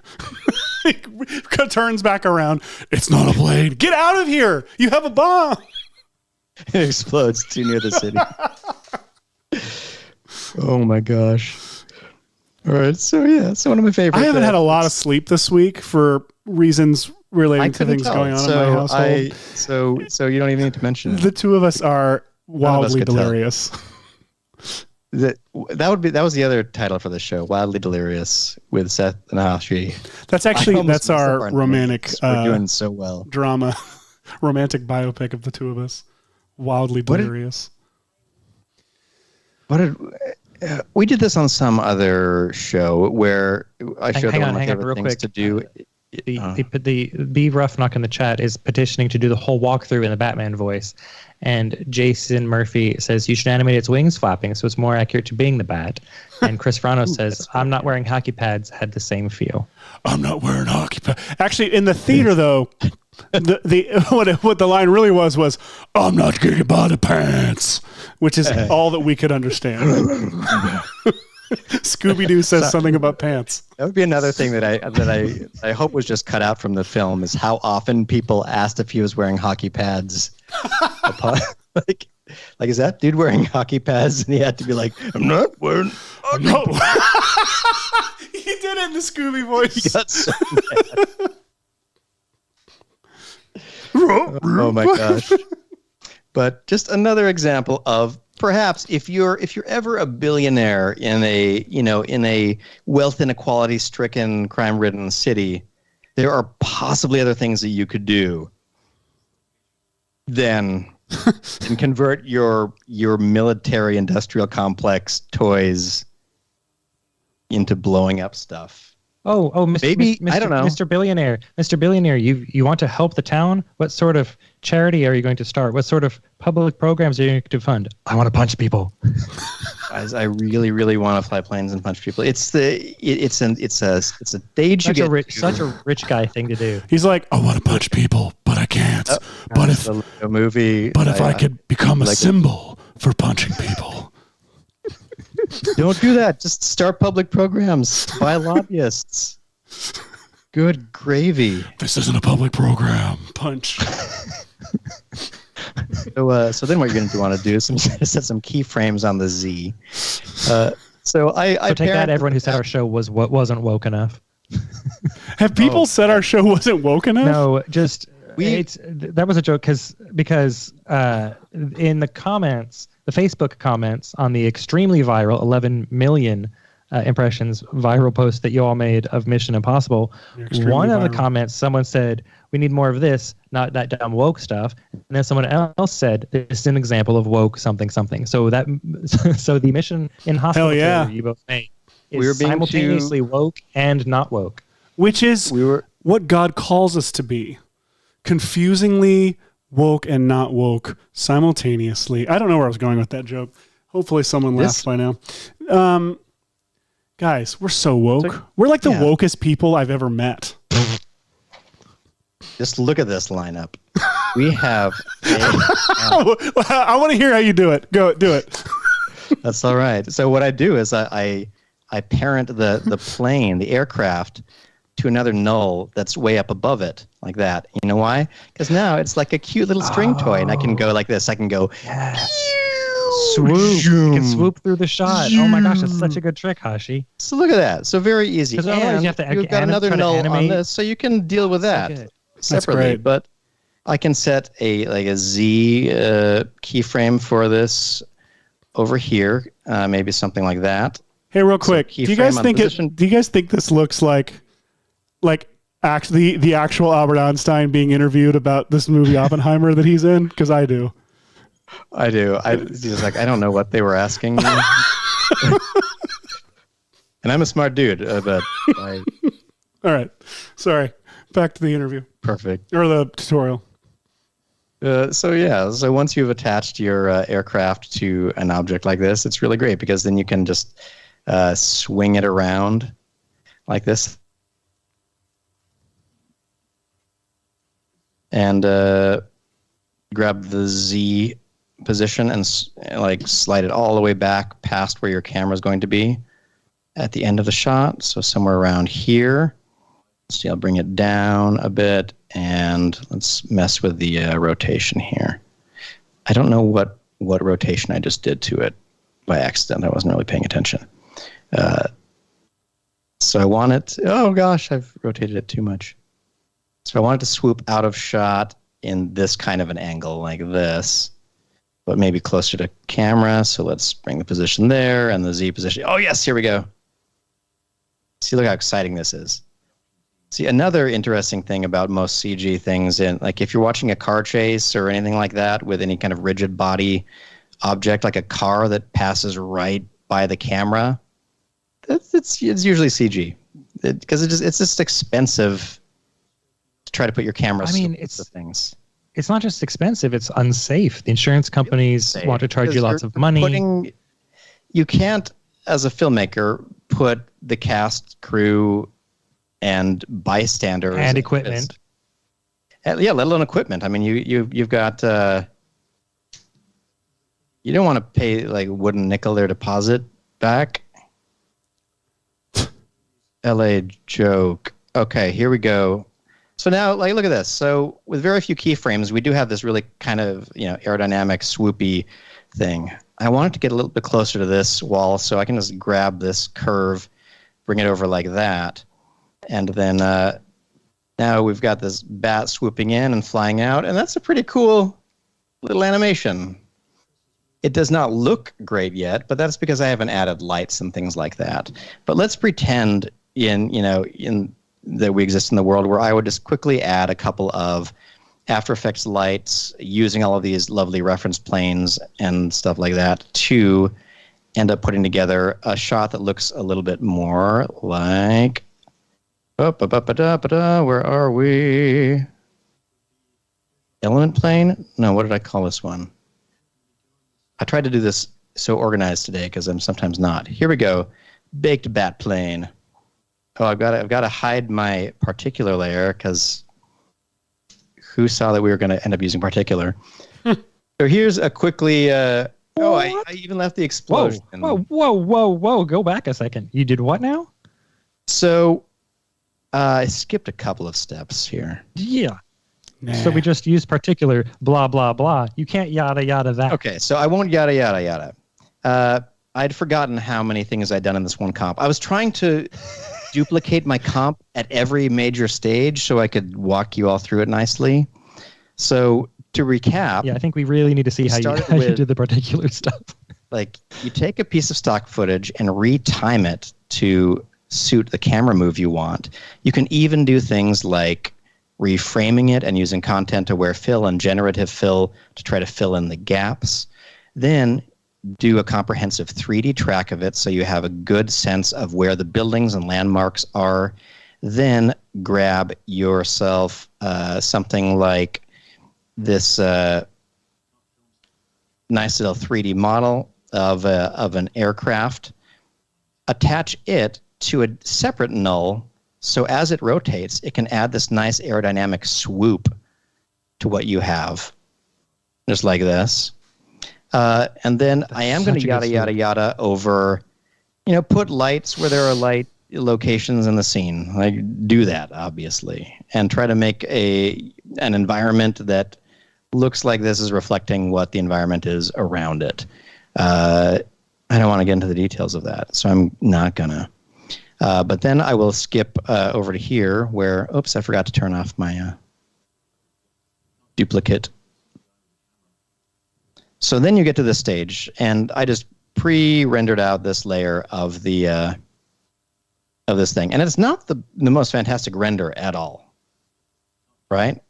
Turns back around. It's not a plane. Get out of here. You have a bomb. It explodes too near the city. Oh my gosh. All right. So one of my favorites. I haven't had a lot of sleep this week for reasons relating to things going on in my household. So you don't even need to mention it. The two of us are wildly delirious. That was the other title for the show, Wildly Delirious with Seth and Hashi. That's our romantic we're doing so well. Drama, romantic biopic of the two of us. Wildly Delirious. We did this on some other show where I showed one of my favorite things to do. The B Roughnock in the chat is petitioning to do the whole walkthrough in the Batman voice, and Jason Murphy says you should animate its wings flapping so it's more accurate to being the bat. And Chris Frano says I'm not wearing hockey pads had the same feel. I'm not wearing hockey pads. Actually, in the theater though, what the line really was I'm not getting by the pants, which is all that we could understand. Scooby-Doo says something about pants. That would be another thing that I hope was just cut out from the film is how often people asked if he was wearing hockey pads. like is that dude wearing hockey pads? And he had to be like, I'm not wearing. No. He did it in the Scooby voice. He got so mad. Oh my gosh. But just another example of perhaps if you're ever a billionaire in a wealth inequality stricken, crime ridden city, there are possibly other things that you could do than convert your military industrial complex toys into blowing up stuff. Oh, Mr. I don't know. Mr. Billionaire, you want to help the town? What sort of charity are you going to start? What sort of public programs are you going to fund? I want to punch people. Guys, I really, really want to fly planes and punch people. It's a stage such a rich guy thing to do. He's like, I want to punch people, but I can't. But if I could become a symbol for punching people. Don't do that. Just start public programs. Buy lobbyists. Good gravy. This isn't a public program. Punch. So then what you're going to want to do is set some keyframes on the Z. So take that, everyone who said our show wasn't woke enough. Have people said our show wasn't woke enough? No, just that was a joke because in the comments, the Facebook comments on the extremely viral 11 million impressions viral post that you all made of Mission Impossible, one of the comments, someone said, we need more of this, not that dumb woke stuff. And then someone else said, this is an example of woke something something. So the Mission Impossible you both made is simultaneously woke and not woke. Which is what God calls us to be. Confusingly woke and not woke simultaneously. I don't know where I was going with that joke. Hopefully someone laughed by now. Guys, we're so woke. We're like the wokest people I've ever met. Just look at this lineup. We have I want to hear how you do it. Go do it. That's all right. So what I do is I parent the plane, the aircraft, to another null that's way up above it, like that. You know why? Because now it's like a cute little string toy, and I can go like this. I can go. Yes. swoop. You can swoop through the shot. Oh my gosh, that's such a good trick, Hashi. So look at that. So very easy. Because otherwise And you have to you've got another try to null on animate. this, so you can deal with that good. separately. great. But I can set a Z keyframe for this over here, maybe something like that. Hey, real quick, do you guys think this looks like actually the actual Albert Einstein being interviewed about this movie Oppenheimer that he's in? Because I do. I do. He's like, I don't know what they were asking me. And I'm a smart dude, but all right. Sorry. Back to the interview. Perfect. Or the tutorial. So once you've attached your aircraft to an object like this, it's really great because then you can just swing it around like this. And grab the Z position and slide it all the way back past where your camera is going to be at the end of the shot. So somewhere around here. See, I'll bring it down a bit and let's mess with the rotation here. I don't know what rotation I just did to it by accident. I wasn't really paying attention. So I want it, oh gosh, I've rotated it too much. So I want it to swoop out of shot in this kind of an angle like this, but maybe closer to camera. So let's bring the position there and the Z position. Oh yes, here we go. See, look how exciting this is. See, another interesting thing about most CG things, like if you're watching a car chase or anything like that with any kind of rigid body object, like a car that passes right by the camera, it's usually CG because it's just expensive to try to put your camera. It's things. It's not just expensive; it's unsafe. The insurance companies want to charge you lots of money. You can't, as a filmmaker, put the cast, crew, and bystanders and equipment. Let alone equipment. I mean, you've got you don't want to pay like wooden nickel their deposit back. LA joke. Okay, here we go. So now, look at this. So with very few keyframes, we do have this really kind of aerodynamic, swoopy thing. I want it to get a little bit closer to this wall, so I can just grab this curve, bring it over like that. And then now we've got this bat swooping in and flying out, and that's a pretty cool little animation. It does not look great yet, but that's because I haven't added lights and things like that. But let's pretend in that we exist in the world where I would just quickly add a couple of After Effects lights using all of these lovely reference planes and stuff like that to end up putting together a shot that looks a little bit more like... Where are we? Element plane? No, what did I call this one? I tried to do this so organized today because I'm sometimes not. Here we go. Baked Batplane. Oh, I've got to hide my particular layer because who saw that we were going to end up using particular? So here's a quickly. I even left the explosion. Whoa! Go back a second. You did what now? So. I skipped a couple of steps here. Yeah. Nah. So we just used particular, blah, blah, blah. You can't yada, yada that. Okay, so I won't yada, yada, yada. I'd forgotten how many things I'd done in this one comp. I was trying to duplicate my comp at every major stage so I could walk you all through it nicely. So to recap... Yeah, I think we really need to see how you did the particular stuff. Like, you take a piece of stock footage and retime it to... suit the camera move you want. You can even do things like reframing it and using content-aware fill and generative fill to try to fill in the gaps. Then do a comprehensive 3D track of it so you have a good sense of where the buildings and landmarks are. Then grab yourself something like this nice little 3D model of an aircraft. Attach it to a separate null, so as it rotates, it can add this nice aerodynamic swoop to what you have, just like this. And then I am going to yada, yada, yada over, put lights where there are light locations in the scene. Like, do that, obviously, and try to make an environment that looks like this is reflecting what the environment is around it. I don't want to get into the details of that, so I'm not gonna. But then I will skip over to here where, oops, I forgot to turn off my duplicate. So then you get to this stage, and I just pre-rendered out this layer of the of this thing, and it's not the most fantastic render at all, right?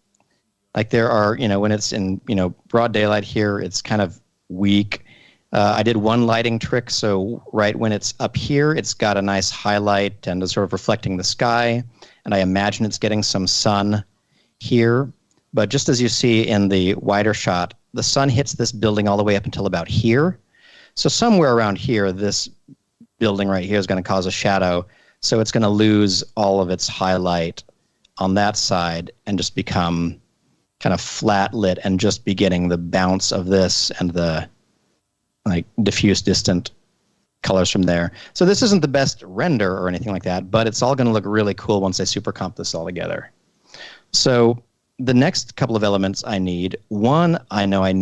Like there are, when it's in broad daylight here, it's kind of weak. I did one lighting trick, so right when it's up here, it's got a nice highlight and is sort of reflecting the sky, and I imagine it's getting some sun here. But just as you see in the wider shot, the sun hits this building all the way up until about here. So somewhere around here, this building right here is going to cause a shadow, so it's going to lose all of its highlight on that side and just become kind of flat lit and just be getting the bounce of this and the like diffuse distant colors from there. So this isn't the best render or anything like that, but it's all going to look really cool once I supercomp this all together. So the next couple of elements I need, one I know I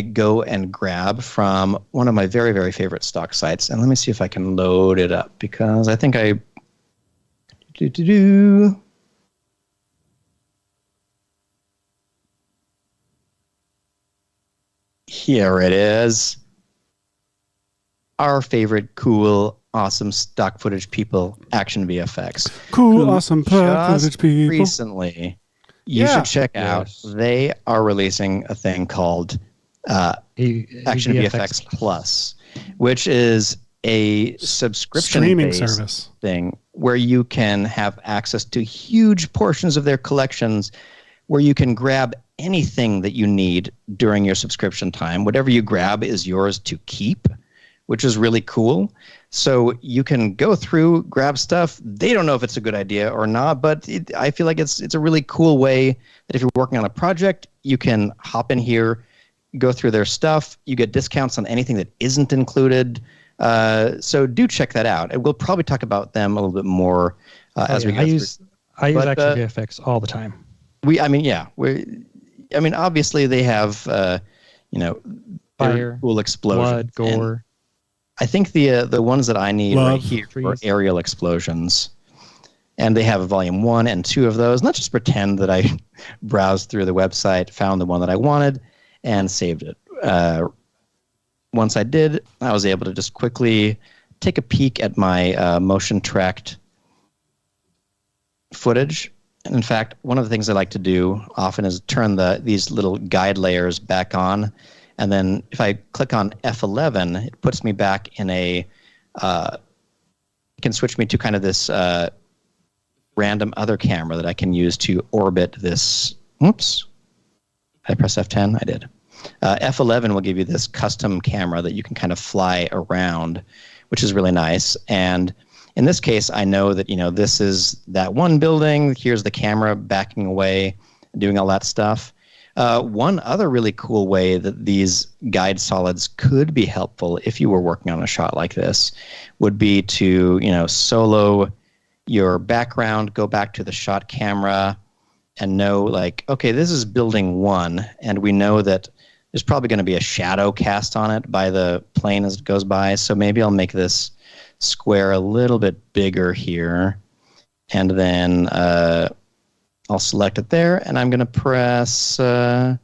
go and grab from one of my very, very favorite stock sites. And let me see if I can load it up, because I think here it is. Our favorite cool, awesome stock footage people, Action VFX. Cool, awesome footage people. Recently, you should check out. They are releasing a thing called Action VFX Plus, which is a subscription-based service thing where you can have access to huge portions of their collections, where you can grab anything that you need during your subscription time. Whatever you grab is yours to keep, which is really cool. So you can go through, grab stuff. They don't know if it's a good idea or not, but I feel like it's a really cool way that if you're working on a project, you can hop in here, go through their stuff. You get discounts on anything that isn't included. So do check that out. And we'll probably talk about them a little bit more as we go through. I use Action VFX all the time. Obviously they have, fire, cool explosions, blood, gore. I think the ones that I need right here are aerial explosions, and they have volume 1 and 2 of those. Let's just pretend that I browsed through the website, found the one that I wanted, and saved it. Once I did, I was able to just quickly take a peek at my motion-tracked footage. And in fact, one of the things I like to do often is turn these little guide layers back on. And then if I click on F11, it puts me back in it can switch me to kind of this random other camera that I can use to orbit this. Oops. Did I press F10? I did. F11 will give you this custom camera that you can kind of fly around, which is really nice. And in this case, I know that, this is that one building. Here's the camera backing away, doing all that stuff. One other really cool way that these guide solids could be helpful if you were working on a shot like this would be to, solo your background, go back to the shot camera, and know, like, okay, this is building 1, and we know that there's probably going to be a shadow cast on it by the plane as it goes by, so maybe I'll make this square a little bit bigger here, and then I'll select it there, and I'm going to press, let's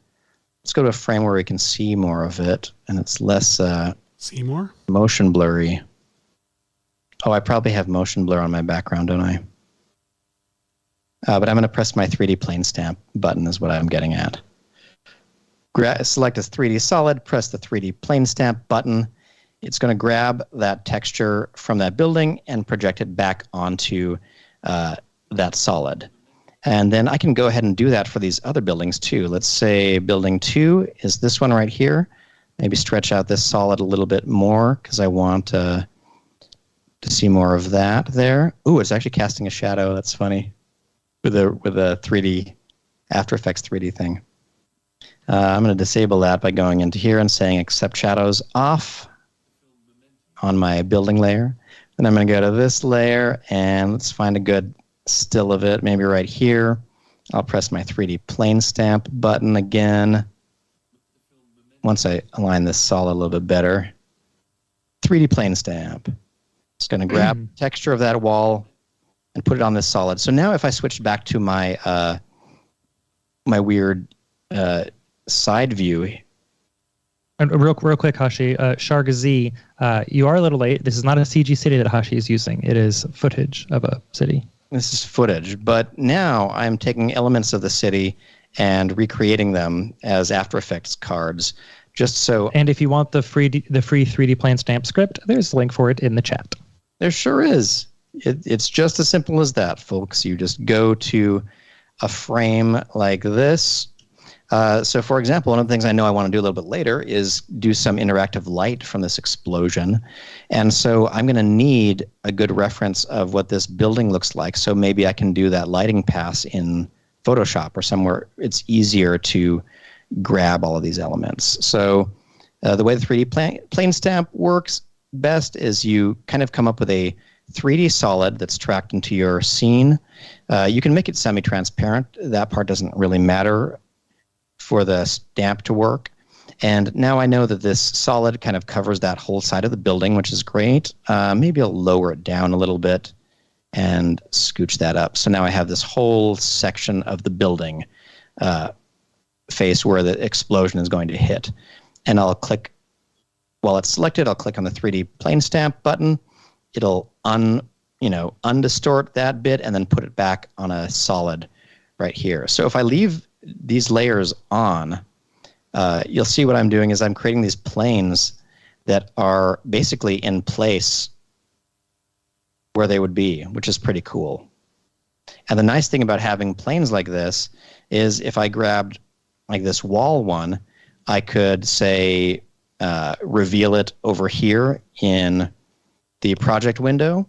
go to a frame where we can see more of it, and it's less see more? Motion blurry. Oh, I probably have motion blur on my background, don't I? But I'm going to press my 3D plane stamp button is what I'm getting at. Select as 3D solid, press the 3D plane stamp button. It's going to grab that texture from that building and project it back onto that solid. And then I can go ahead and do that for these other buildings too. Let's say building 2 is this one right here. Maybe stretch out this solid a little bit more because I want to see more of that there. Ooh, it's actually casting a shadow. That's funny. With a 3D, After Effects 3D thing. I'm going to disable that by going into here and saying accept shadows off on my building layer. Then I'm going to go to this layer and let's find a good still of it, maybe right here. I'll press my 3D plane stamp button again. once I align this solid a little bit better, 3D plane stamp. It's going to grab the texture of that wall and put it on this solid. So now if I switch back to my my weird side view. And real quick, Hashi, Shargazi, you are a little late. This is not a CG city that Hashi is using. It is footage of a city. This is footage, but now I'm taking elements of the city and recreating them as After Effects cards, just so. And if you want the free 3D plane stamp script, there's a link for it in the chat. There sure is. It's just as simple as that, folks. You just go to a frame like this. So, for example, one of the things I know I want to do a little bit later is do some interactive light from this explosion. And so I'm going to need a good reference of what this building looks like. So maybe I can do that lighting pass in Photoshop or somewhere it's easier to grab all of these elements. So the way the 3D plane stamp works best is you kind of come up with a 3D solid that's tracked into your scene. You can make it semi-transparent. That part doesn't really matter for the stamp to work. And now I know that this solid kind of covers that whole side of the building, which is great. Maybe I'll lower it down a little bit and scooch that up. So now I have this whole section of the building face where the explosion is going to hit. And I'll click, while it's selected, I'll click on the 3D plane stamp button. It'll undistort that bit and then put it back on a solid right here. So if I leave these layers on, you'll see what I'm doing is I'm creating these planes that are basically in place where they would be, which is pretty cool. And the nice thing about having planes like this is if I grabbed like this wall one, I could say reveal it over here in the project window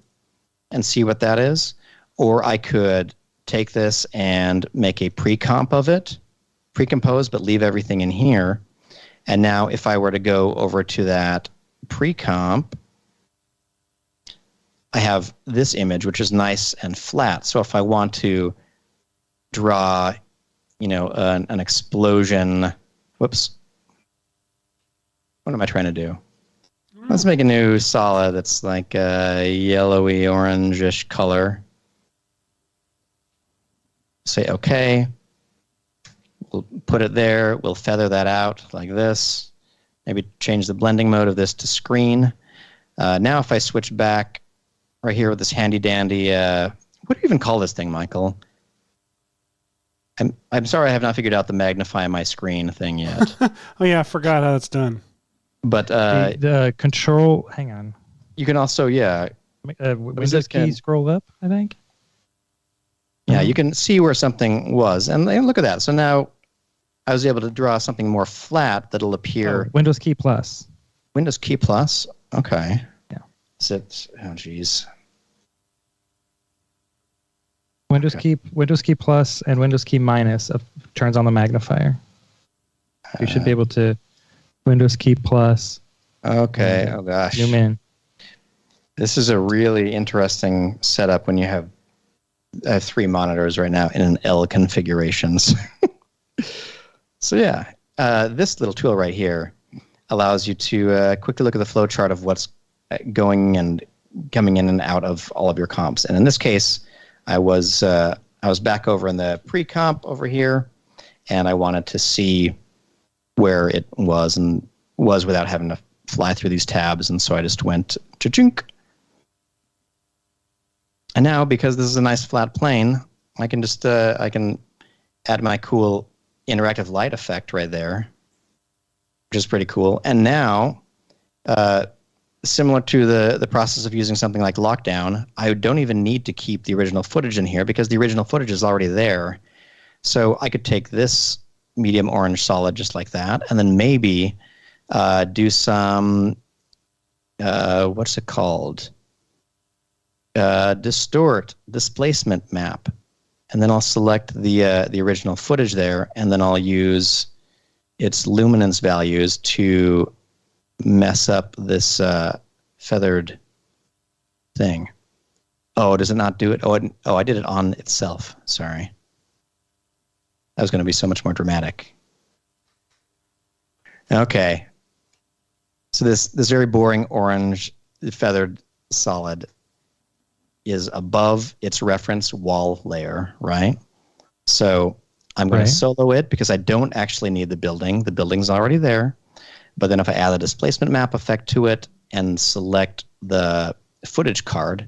and see what that is. Or I could take this and make a pre-comp of it, pre-compose, but leave everything in here. And now if I were to go over to that pre-comp, I have this image, which is nice and flat. So if I want to draw, an explosion, whoops. What am I trying to do? Let's make a new solid that's like a yellowy, orangish color. Say OK. We'll put it there. We'll feather that out like this. Maybe change the blending mode of this to screen. Now if I switch back right here with this handy dandy, what do you even call this thing, Michael? I'm sorry I have not figured out the magnify my screen thing yet. Oh yeah, I forgot how it's done. But the control, hang on. You can also, Windows key scroll up, I think. Yeah, you can see where something was. And look at that. So now I was able to draw something more flat that'll appear. Windows key plus. Windows key plus? Okay. Yeah. Oh, geez. Windows key plus and Windows key minus turns on the magnifier. You should be able to Windows key plus. Okay. Oh, gosh. Zoom in. This is a really interesting setup when you have I have 3 monitors right now in an L configurations. So yeah, this little tool right here allows you to quickly look at the flow chart of what's going and coming in and out of all of your comps. And in this case, I was back over in the pre-comp over here, and I wanted to see where it was and was without having to fly through these tabs. And so I just went cha-chink. And now, because this is a nice flat plane, I can just I can add my cool interactive light effect right there, which is pretty cool. And now, similar to the process of using something like Lockdown, I don't even need to keep the original footage in here because the original footage is already there. So I could take this medium orange solid just like that, and then maybe do some, what's it called? Distort displacement map, and then I'll select the original footage there, and then I'll use its luminance values to mess up this feathered thing. Oh, does it not do it? Oh, I did it on itself. Sorry. That was going to be so much more dramatic. Okay. So this very boring orange feathered solid is above its reference wall layer, right? So I'm going to solo it because I don't actually need the building. The building's already there. But then if I add a displacement map effect to it and select the footage card,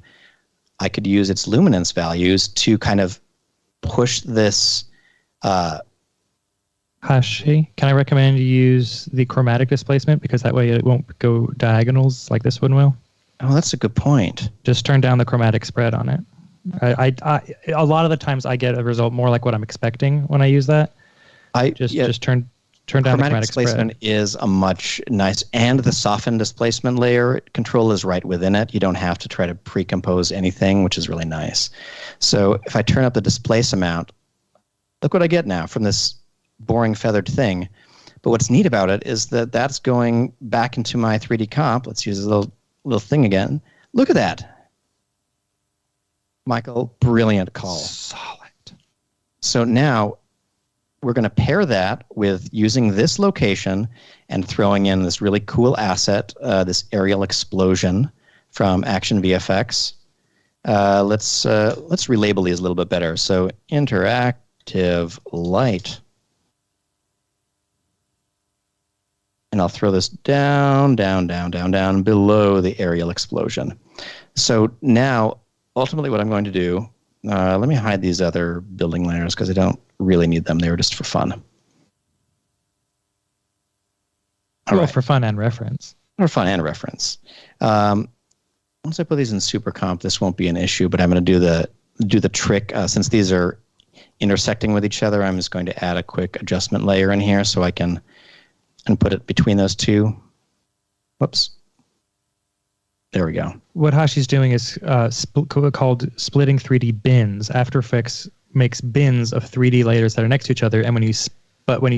I could use its luminance values to kind of push this. Hashi, can I recommend you use the chromatic displacement because that way it won't go diagonals like this one will? Oh, that's a good point. Just turn down the chromatic spread on it. I a lot of the times I get a result more like what I'm expecting when I use that. Just turn down the chromatic displacement spread. Is a much nice, and the soften displacement layer control is right within it. You don't have to try to pre-compose anything, which is really nice. So if I turn up the displace amount, look what I get now from this boring feathered thing. But what's neat about it is that that's going back into my 3D comp. Let's use a little thing again. Look at that. Michael, brilliant call. Solid. So now we're going to pair that with using this location and throwing in this really cool asset, this aerial explosion from Action VFX. Let's relabel these a little bit better. So interactive light. And I'll throw this down below the aerial explosion. So now, ultimately what I'm going to do, let me hide these other building layers because I don't really need them. They were just for fun. For fun and reference. For fun and reference. Once I put these in Supercomp, this won't be an issue, but I'm going to do the trick. Since these are intersecting with each other, I'm just going to add a quick adjustment layer in here so I can put it between those two. Whoops. There we go. What Hashi's doing is called splitting 3D bins. After Effects makes bins of 3D layers that are next to each other, and when you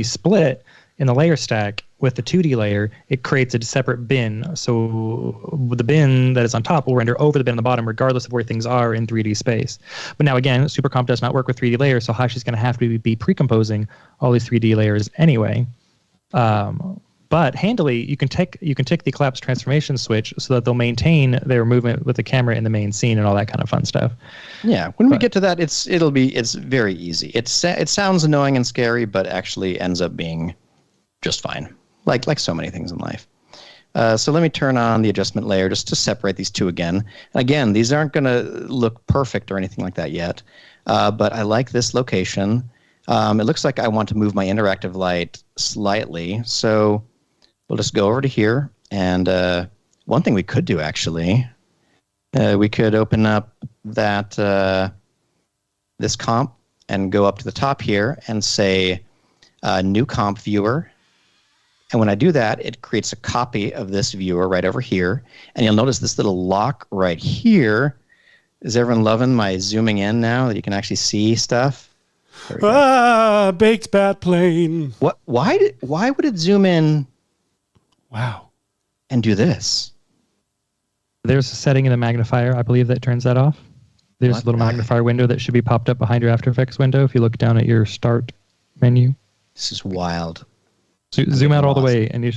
split in the layer stack with the 2D layer, it creates a separate bin. So the bin that is on top will render over the bin on the bottom, regardless of where things are in 3D space. But now again, Supercomp does not work with 3D layers, so Hashi's going to have to be pre-composing all these 3D layers anyway. But handily, you can take the collapse transformation switch so that they'll maintain their movement with the camera in the main scene and all that kind of fun stuff. Yeah, when we get to that, it's very easy. It sounds annoying and scary, but actually ends up being just fine, like so many things in life. So let me turn on the adjustment layer just to separate these two again. And again, these aren't going to look perfect or anything like that yet, but I like this location. It looks like I want to move my interactive light slightly, so we'll just go over to here. And one thing we could do, actually, we could open up that this comp and go up to the top here and say new comp viewer. And when I do that, it creates a copy of this viewer right over here. And you'll notice this little lock right here. Is everyone loving my zooming in now that you can actually see stuff? Baked Batplane. What? Why would it zoom in? Wow. And do this? There's a setting in the magnifier, I believe, that turns that off. There's a little magnifier window that should be popped up behind your After Effects window if you look down at your Start menu. This is wild. Zoom out all the way, and you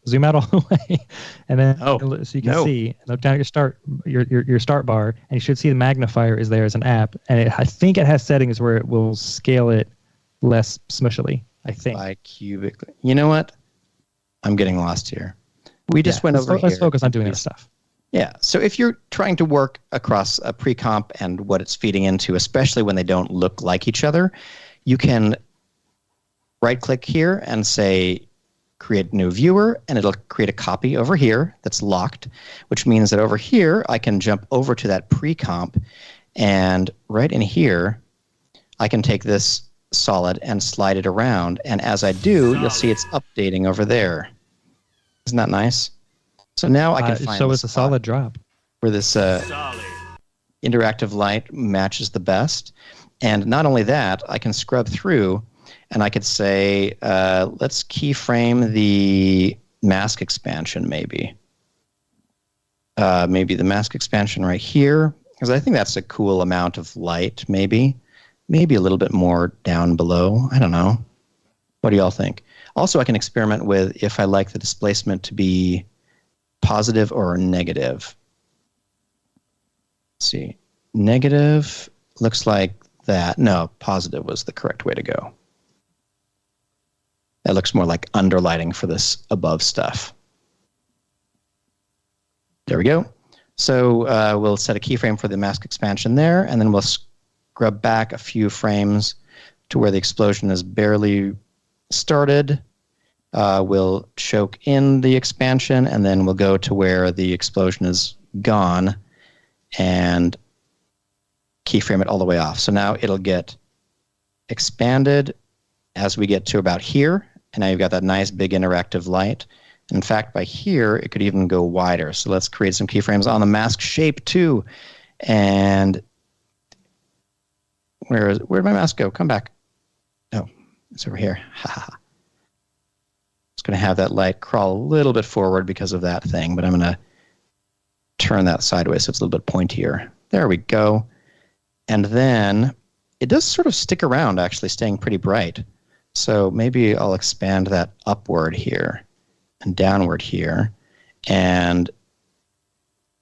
zoom out all the way, and then so you can see. Look down at your start bar, and you should see the magnifier is there as an app, and I think it has settings where it will scale it less smushily. I think. By cubic. You know what? I'm getting lost here. We just went over here. Let's focus on doing this stuff. Yeah. So if you're trying to work across a pre-comp and what it's feeding into, especially when they don't look like each other, you can right-click here and say create new viewer, and it'll create a copy over here that's locked, which means that over here I can jump over to that pre-comp, and right in here I can take this solid and slide it around, and as I do, you'll see it's updating over there. Isn't that nice? So now I can find so it's a solid drop where this interactive light matches the best. And not only that, I can scrub through and I could say, let's keyframe the mask expansion maybe. Maybe the mask expansion right here, because I think that's a cool amount of light maybe. Maybe a little bit more down below. I don't know. What do y'all think? Also, I can experiment with if I like the displacement to be positive or negative. Let's see. Negative looks like that. No, positive was the correct way to go. That looks more like underlighting for this above stuff. There we go. So we'll set a keyframe for the mask expansion there, and then we'll scrub back a few frames to where the explosion is barely started. We'll choke in the expansion, and then we'll go to where the explosion is gone and keyframe it all the way off. So now it'll get expanded as we get to about here, and now you've got that nice big interactive light. In fact, by here, it could even go wider. So let's create some keyframes on the mask shape too. And where'd my mask go? Come back. Oh, it's over here. It's going to have that light crawl a little bit forward because of that thing, but I'm going to turn that sideways so it's a little bit pointier. There we go. And then it does sort of stick around, actually, staying pretty bright. So maybe I'll expand that upward here and downward here. And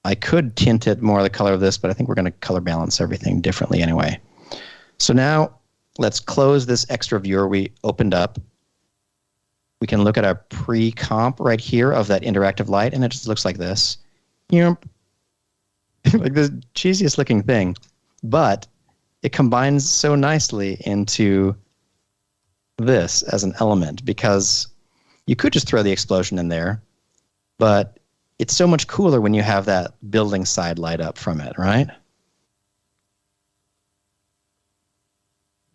I could tint it more the color of this, but I think we're going to color balance everything differently anyway. So now let's close this extra viewer we opened up. We can look at our pre-comp right here of that interactive light, and it just looks like this. Like the cheesiest looking thing. But it combines so nicely into this as an element, because you could just throw the explosion in there, but it's so much cooler when you have that building side light up from it, right?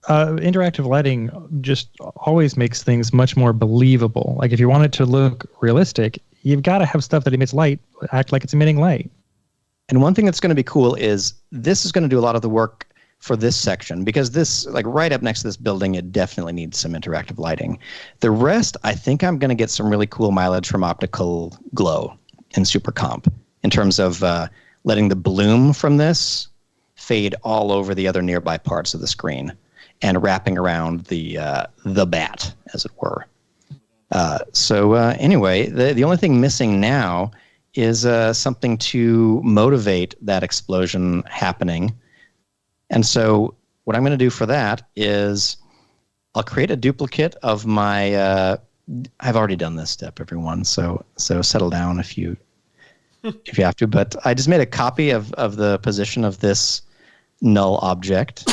Interactive lighting just always makes things much more believable. Like if you want it to look realistic, you've got to have stuff that emits light act like it's emitting light. And one thing that's going to be cool is this is going to do a lot of the work for this section, because this, like right up next to this building, it definitely needs some interactive lighting. The rest, I think I'm going to get some really cool mileage from optical glow in Supercomp in terms of letting the bloom from this fade all over the other nearby parts of the screen and wrapping around the bat, as it were. Anyway, the only thing missing now is something to motivate that explosion happening. And so what I'm going to do for that is I'll create a duplicate of my I've already done this step, everyone, so settle down if you have to. But I just made a copy of the position of this null object,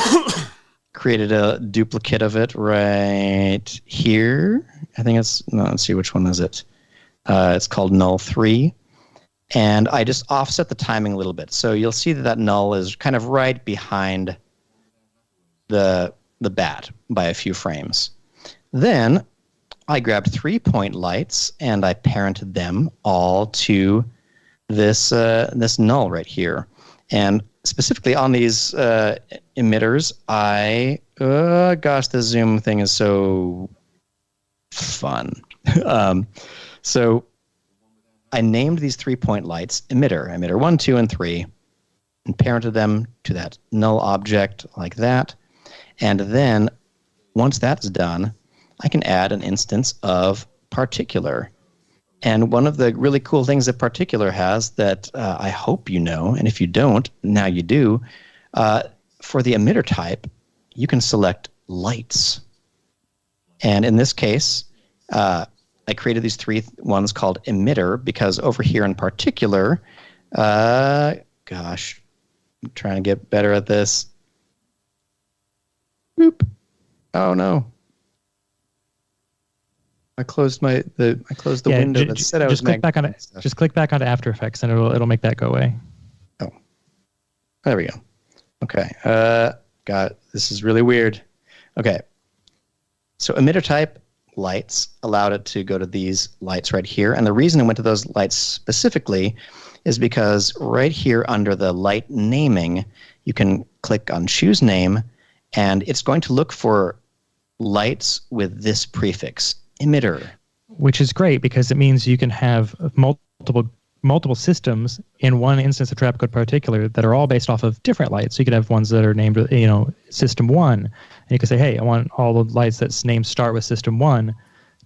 created a duplicate of it right here. I think let's see, which one is it? It's called null 3. And I just offset the timing a little bit. So you'll see that null is kind of right behind the bat by a few frames. Then I grabbed 3-point lights and I parented them all to this null right here. And specifically on these emitters, gosh, the zoom thing is so fun. So I named these 3-point lights emitter 1, 2, and 3, and parented them to that null object like that. And then once that's done, I can add an instance of particular. And one of the really cool things that particular has that I hope you know, and if you don't, now you do, for the emitter type, you can select lights. And in this case, I created these 3 ones called emitter because over here in particular, gosh, I'm trying to get better at this. Boop. Oh no. I closed the window that said I was click back on it. Just click back onto After Effects and it'll make that go away. Oh. There we go. Okay. God, this is really weird. Okay. So emitter type lights allowed it to go to these lights right here. And the reason it went to those lights specifically is because right here under the light naming, you can click on choose name, and it's going to look for lights with this prefix, emitter. Which is great because it means you can have multiple systems in one instance of Trapcode Particular that are all based off of different lights. So you could have ones that are named, system 1. And you can say, hey, I want all the lights that's named start with system 1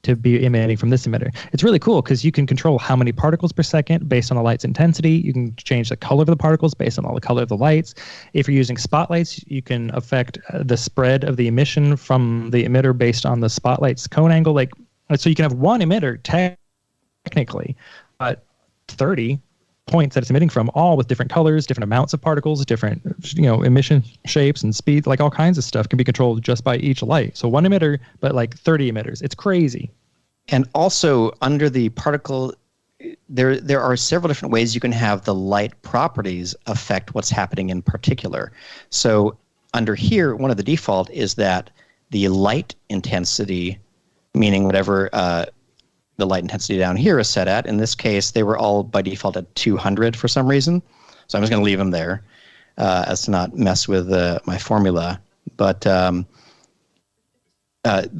to be emitting from this emitter. It's really cool because you can control how many particles per second based on the light's intensity. You can change the color of the particles based on all the color of the lights. If you're using spotlights, you can affect the spread of the emission from the emitter based on the spotlight's cone angle. Like, so you can have one emitter technically, but 30 points that it's emitting from, all with different colors, different amounts of particles, different, emission shapes and speeds, like all kinds of stuff can be controlled just by each light. So one emitter, but like 30 emitters. It's crazy. And also under the particle, there are several different ways you can have the light properties affect what's happening in particular. So under here, one of the default is that the light intensity, meaning whatever the light intensity down here is set at. In this case, they were all by default at 200 for some reason. So I'm just going to leave them there as to not mess with my formula. But the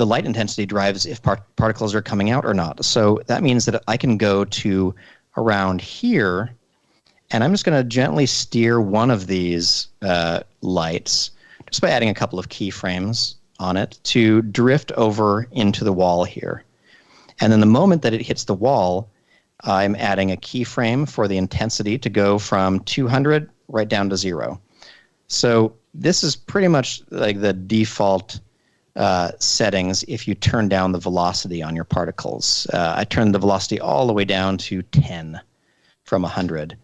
light intensity drives if particles are coming out or not. So that means that I can go to around here, and I'm just going to gently steer one of these lights just by adding a couple of keyframes on it to drift over into the wall here. And then the moment that it hits the wall, I'm adding a keyframe for the intensity to go from 200 right down to 0. So this is pretty much like the default settings if you turn down the velocity on your particles. I turned the velocity all the way down to 10 from 100.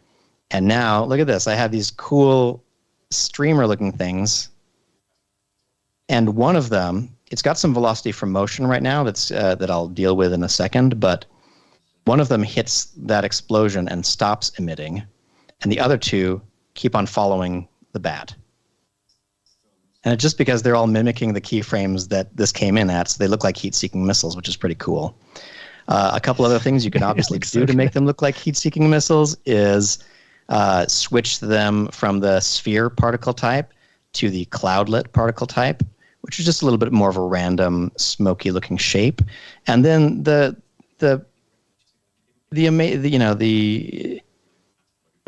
And now, look at this. I have these cool streamer-looking things. And one of them, it's got some velocity from motion right now that I'll deal with in a second, but one of them hits that explosion and stops emitting, and the other two keep on following the bat. And it's just because they're all mimicking the keyframes that this came in at, so they look like heat-seeking missiles, which is pretty cool. A couple other things you can obviously do to make them look like heat-seeking missiles is switch them from the sphere particle type to the cloudlet particle type, which is just a little bit more of a random, smoky-looking shape, and then the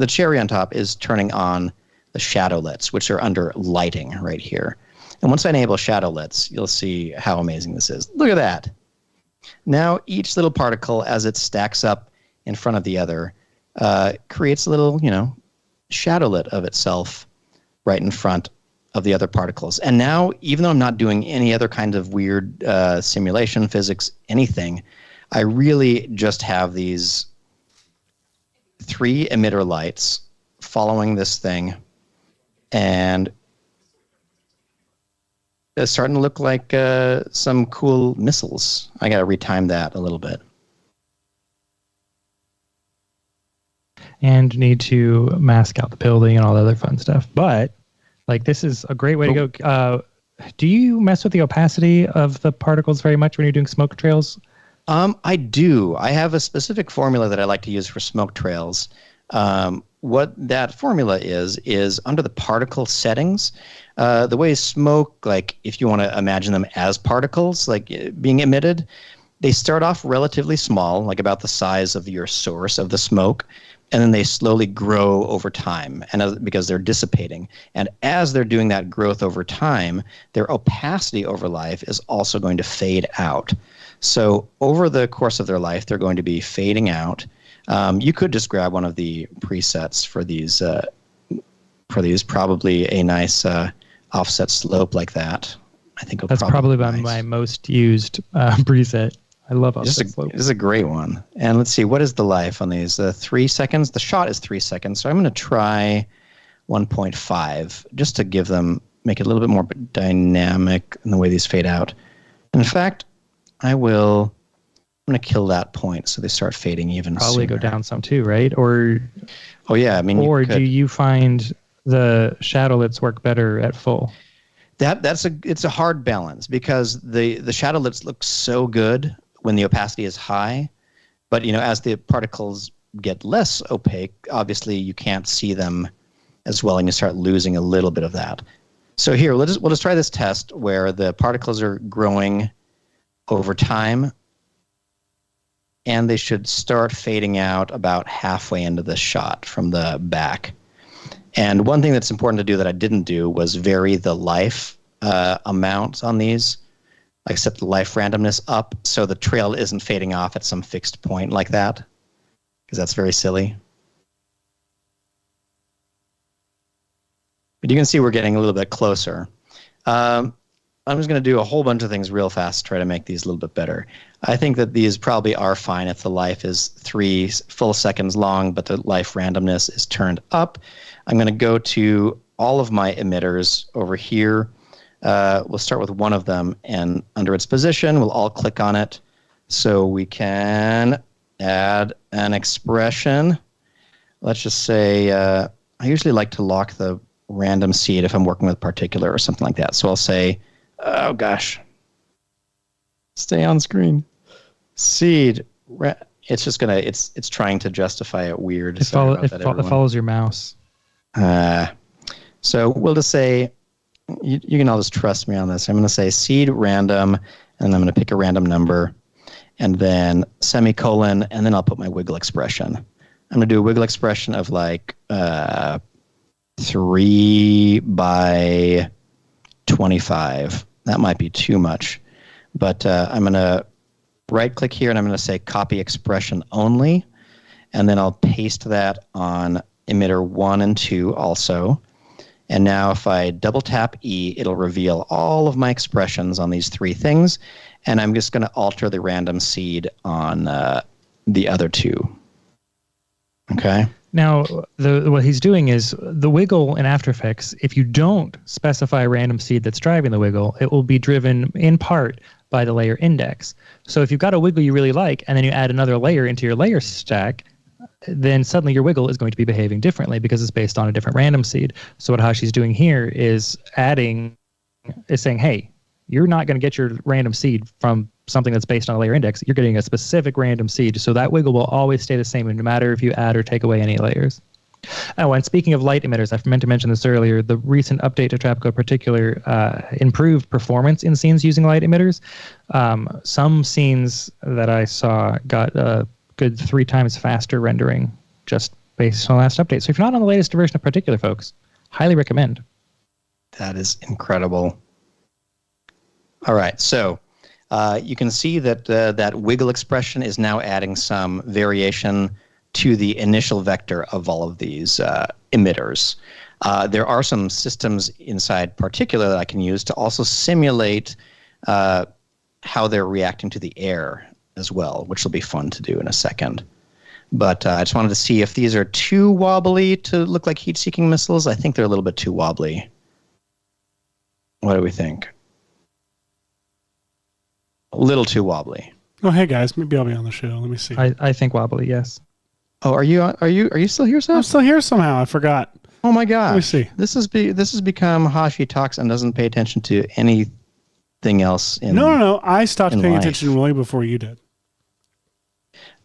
cherry on top is turning on the shadowlets, which are under lighting right here. And once I enable shadowlets, you'll see how amazing this is. Look at that! Now each little particle, as it stacks up in front of the other, creates a little, shadowlet of itself right in front of the other particles. And now, even though I'm not doing any other kind of weird simulation, physics, anything, I really just have these 3 emitter lights following this thing, and it's starting to look like some cool missiles. I got to retime that a little bit. And need to mask out the building and all the other fun stuff. But this is a great way to go. Do you mess with the opacity of the particles very much when you're doing smoke trails? I do. I have a specific formula that I like to use for smoke trails. What that formula is under the particle settings. The way smoke, if you want to imagine them as particles, being emitted, they start off relatively small, about the size of your source of the smoke, and then they slowly grow over time, and because they're dissipating. And as they're doing that growth over time, their opacity over life is also going to fade out. So over the course of their life, they're going to be fading out. You could just grab one of the presets for these. Probably a nice offset slope like that. I think that's probably nice. My most used preset. I love offset slope. This is a great one. And let's see, what is the life on these? 3 seconds. The shot is 3 seconds, so I'm going to try 1.5 just to make it a little bit more dynamic in the way these fade out. And in fact, I'm going to kill that point so they start fading even Probably sooner. Go down some too, right? Or yeah, do you find the shadowlets work better at full? It's a hard balance because the shadowlets look so good when the opacity is high, but as the particles get less opaque, obviously you can't see them as well, and you start losing a little bit of that. So here, we'll just try this test where the particles are growing over time, and they should start fading out about halfway into the shot from the back. And one thing that's important to do that I didn't do was vary the life amounts on these. like set the life randomness up so the trail isn't fading off at some fixed point like that, because that's very silly. But you can see we're getting a little bit closer. I'm just going to do a whole bunch of things real fast to try to make these a little bit better. I think that these probably are fine if the life is 3 full seconds long, but the life randomness is turned up. I'm going to go to all of my emitters over here. We'll start with one of them, and under its position, we'll all click on it so we can add an expression. Let's just say I usually like to lock the random seed if I'm working with particular or something like that. So I'll say, oh gosh, stay on screen. Seed. It's just gonna. It's trying to justify it weird. It follows your mouse. So we'll just say, you can all just trust me on this. I'm going to say seed random, and I'm going to pick a random number, and then semicolon, and then I'll put my wiggle expression. I'm going to do a wiggle expression of like 3 by 25. That might be too much, but I'm going to right-click here, and I'm going to say copy expression only, and then I'll paste that on emitter 1 and 2 also. And now if I double tap E, it'll reveal all of my expressions on these 3 things. And I'm just going to alter the random seed on the other 2. Okay? Now, what he's doing is the wiggle in After Effects, if you don't specify a random seed that's driving the wiggle, it will be driven in part by the layer index. So if you've got a wiggle you really like, and then you add another layer into your layer stack, then suddenly your wiggle is going to be behaving differently because it's based on a different random seed. So what Hashi's doing here is saying, hey, you're not going to get your random seed from something that's based on a layer index. You're getting a specific random seed. So that wiggle will always stay the same no matter if you add or take away any layers. Oh, and speaking of light emitters, I meant to mention this earlier. The recent update to Trapcode Particular improved performance in scenes using light emitters. Some scenes that I saw got good 3 times faster rendering just based on the last update. So if you're not on the latest version of Particular, folks, highly recommend. That is incredible. All right, so you can see that that wiggle expression is now adding some variation to the initial vector of all of these emitters. There are some systems inside Particular that I can use to also simulate how they're reacting to the air as well, which will be fun to do in a second. But I just wanted to see if these are too wobbly to look like heat-seeking missiles. I think they're a little bit too wobbly. What do we think? A little too wobbly. Oh, hey guys, maybe I'll be on the show. Let me see. I think wobbly, yes. Oh, are you still here, Seth? I'm still here somehow. I forgot. Oh my gosh. Let me see. This has become Hashi talks and doesn't pay attention to anything else in No. I stopped paying life. attention way before you did.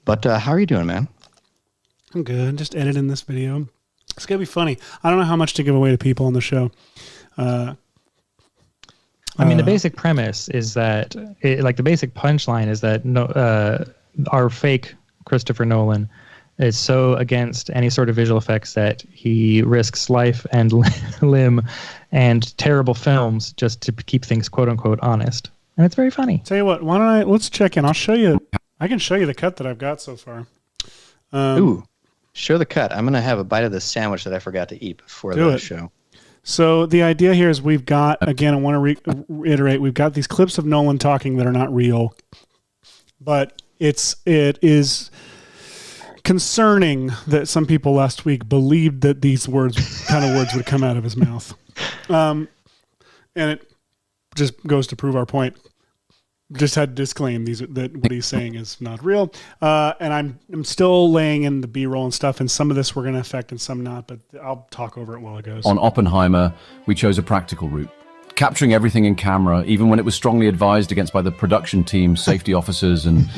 But how are you doing, man? I'm good. Just editing this video. It's going to be funny. I don't know how much to give away to people on the show. I mean, the basic premise is that, the basic punchline is that our fake Christopher Nolan is so against any sort of visual effects that he risks life and limb and terrible films just to keep things quote unquote honest. And it's very funny. Tell you what, let's check in. I'll show you. I can show you the cut that I've got so far. Ooh, show the cut. I'm going to have a bite of this sandwich that I forgot to eat before the show. So the idea here is we've got, again, I want to reiterate, we've got these clips of Nolan talking that are not real, but it is concerning that some people last week believed that these words would come out of his mouth. And it just goes to prove our point. Just had to disclaim that what he's saying is not real. And I'm still laying in the B-roll and stuff, and some of this we're going to affect and some not, but I'll talk over it while it goes. On Oppenheimer, we chose a practical route, capturing everything in camera, even when it was strongly advised against by the production team, safety officers, and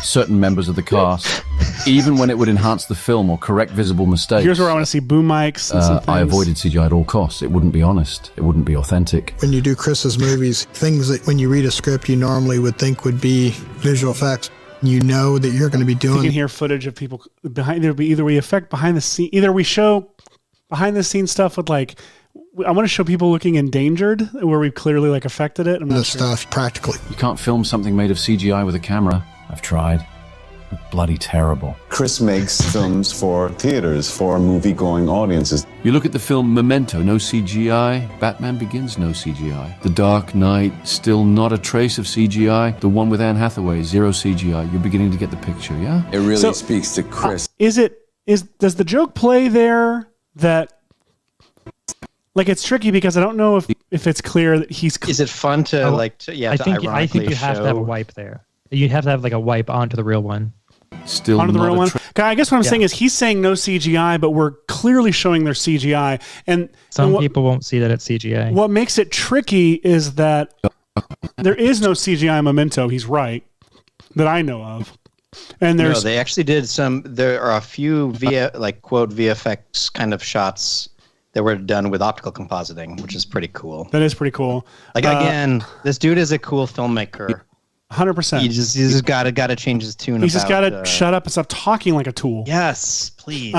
certain members of the cast, even when it would enhance the film or correct visible mistakes. Here's where I want to see boom mics and some things. I avoided CGI at all costs. It wouldn't be honest. It wouldn't be authentic. When you do Chris's movies, things that when you read a script you normally would think would be visual effects, you know that you're going to be doing. You can hear footage of people behind. Either we affect behind the scene. Either we show behind the scenes stuff with like I want to show people looking endangered where we've clearly like affected it. I'm not The sure. stuff practically. You can't film something made of CGI with a camera. I've tried. Bloody terrible. Chris makes films for theaters, for movie-going audiences. You look at the film Memento, no CGI. Batman Begins, no CGI. The Dark Knight, still not a trace of CGI. The one with Anne Hathaway, zero CGI. You're beginning to get the picture, yeah? It really speaks to Chris. Does the joke play there that like it's tricky because I don't know if it's clear that he's Is it fun to I think you have to have a wipe there. You have to have like a wipe onto the real one. Still onto the not real a one. I guess what I'm saying is he's saying no CGI, but we're clearly showing their CGI. And some people won't see that it's CGI. What makes it tricky is that there is no CGI Memento. He's right, that I know of. And there's they actually did some. There are a few quote VFX kind of shots that were done with optical compositing, which is pretty cool. That is pretty cool. Like again, this dude is a cool filmmaker. 100%. He just got to change his tune. He's just got to shut up and stop talking like a tool. Yes, please.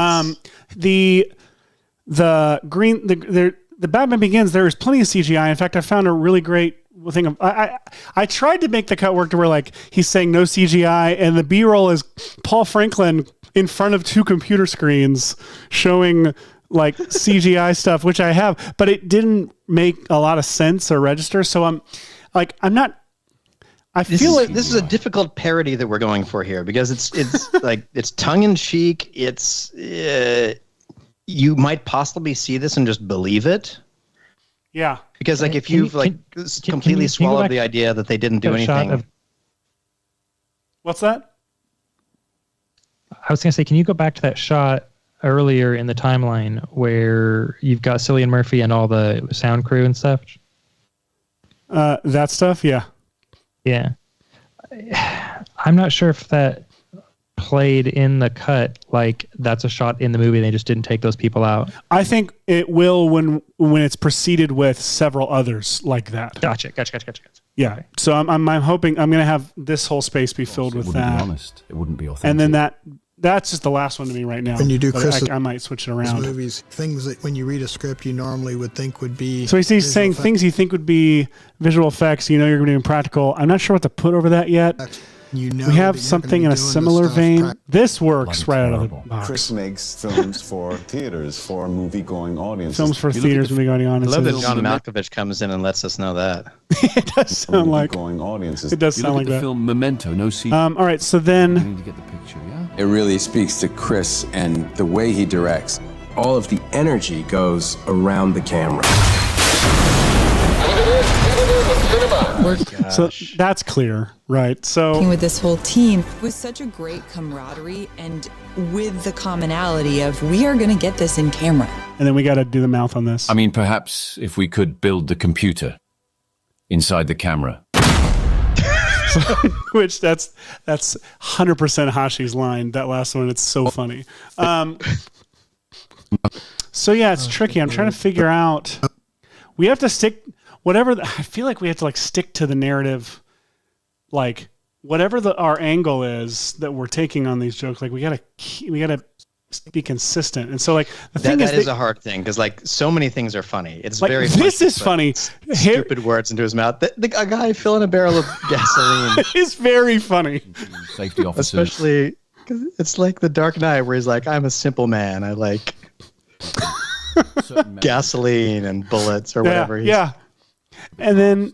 The Batman Begins. There is plenty of CGI. In fact, I found a really great thing. I tried to make the cut work to where like he's saying no CGI, and the B-roll is Paul Franklin in front of two computer screens showing like CGI stuff, which I have, but it didn't make a lot of sense or register. So I'm not. I feel like this is a difficult parody that we're going for here because it's like it's tongue in cheek. It's you might possibly see this and just believe it. Yeah, because like if you've completely swallowed the idea that they didn't do anything. What's that? I was gonna say, can you go back to that shot earlier in the timeline where you've got Cillian Murphy and all the sound crew and stuff? That stuff, yeah. Yeah. I'm not sure if that played in the cut like that's a shot in the movie. They just didn't take those people out. I think it will when it's preceded with several others like that. Gotcha. Yeah. Okay. So I'm hoping I'm going to have this whole space be filled with that. Be honest. It wouldn't be authentic. And then that's just the last one to me right now. When you do Chris, I might switch it around. Movies, things that when you read a script you normally would think would be. So he's saying things you think would be visual effects. You're going to be doing practical. I'm not sure what to put over that yet. We have something in a similar vein. This works right out of the box. Chris makes films for theaters, for movie-going audiences. Films for theaters, movie-going audiences. I love that John Malkovich comes in and lets us know that. It does sound like audiences. It does sound like that. that. Film Memento, no CGI. All right, so then You need to get the picture, yeah? It really speaks to Chris and the way he directs. All of the energy goes around the camera. So that's clear, right? So with this whole team with such a great camaraderie and with the commonality of we are going to get this in camera. And then we got to do the mouth on this. I mean, perhaps if we could build the computer inside the camera. Which that's 100% Hashi's line. That last one, it's so funny. So yeah, it's tricky. I'm trying to figure out. We have to stick I feel like we have to like stick to the narrative, like whatever our angle is that we're taking on these jokes. Like we gotta be consistent. And so like the thing that is a hard thing because like so many things are funny. It's like, very this is funny. Stupid words into his mouth. A guy filling a barrel of gasoline is very funny. Safety officers, especially because it's like the Dark Knight where he's like, "I'm a simple man. I like gasoline and bullets or whatever." Yeah. And then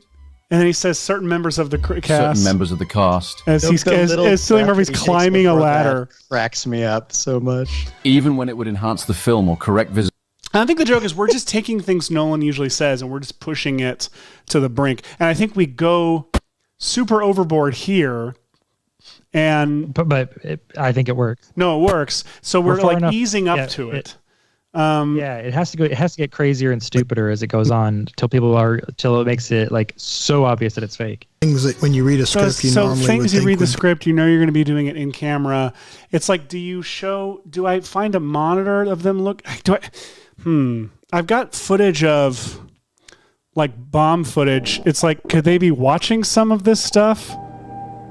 he says certain members of the cast. Certain members of the cast. As Cillian Murphy's climbing a ladder. Cracks me up so much. Even when it would enhance the film or correct visibility. I think the joke is we're just taking things Nolan usually says and we're just pushing it to the brink. And I think we go super overboard here. But I think it works. No, it works. So we're like easing up to it. It has to go. It has to get crazier and stupider as it goes on till it makes it like so obvious that it's fake. Things that when you read a script, the script, you're going to be doing it in camera. It's like, do I find a monitor of them I've got footage of like bomb footage. It's like, could they be watching some of this stuff?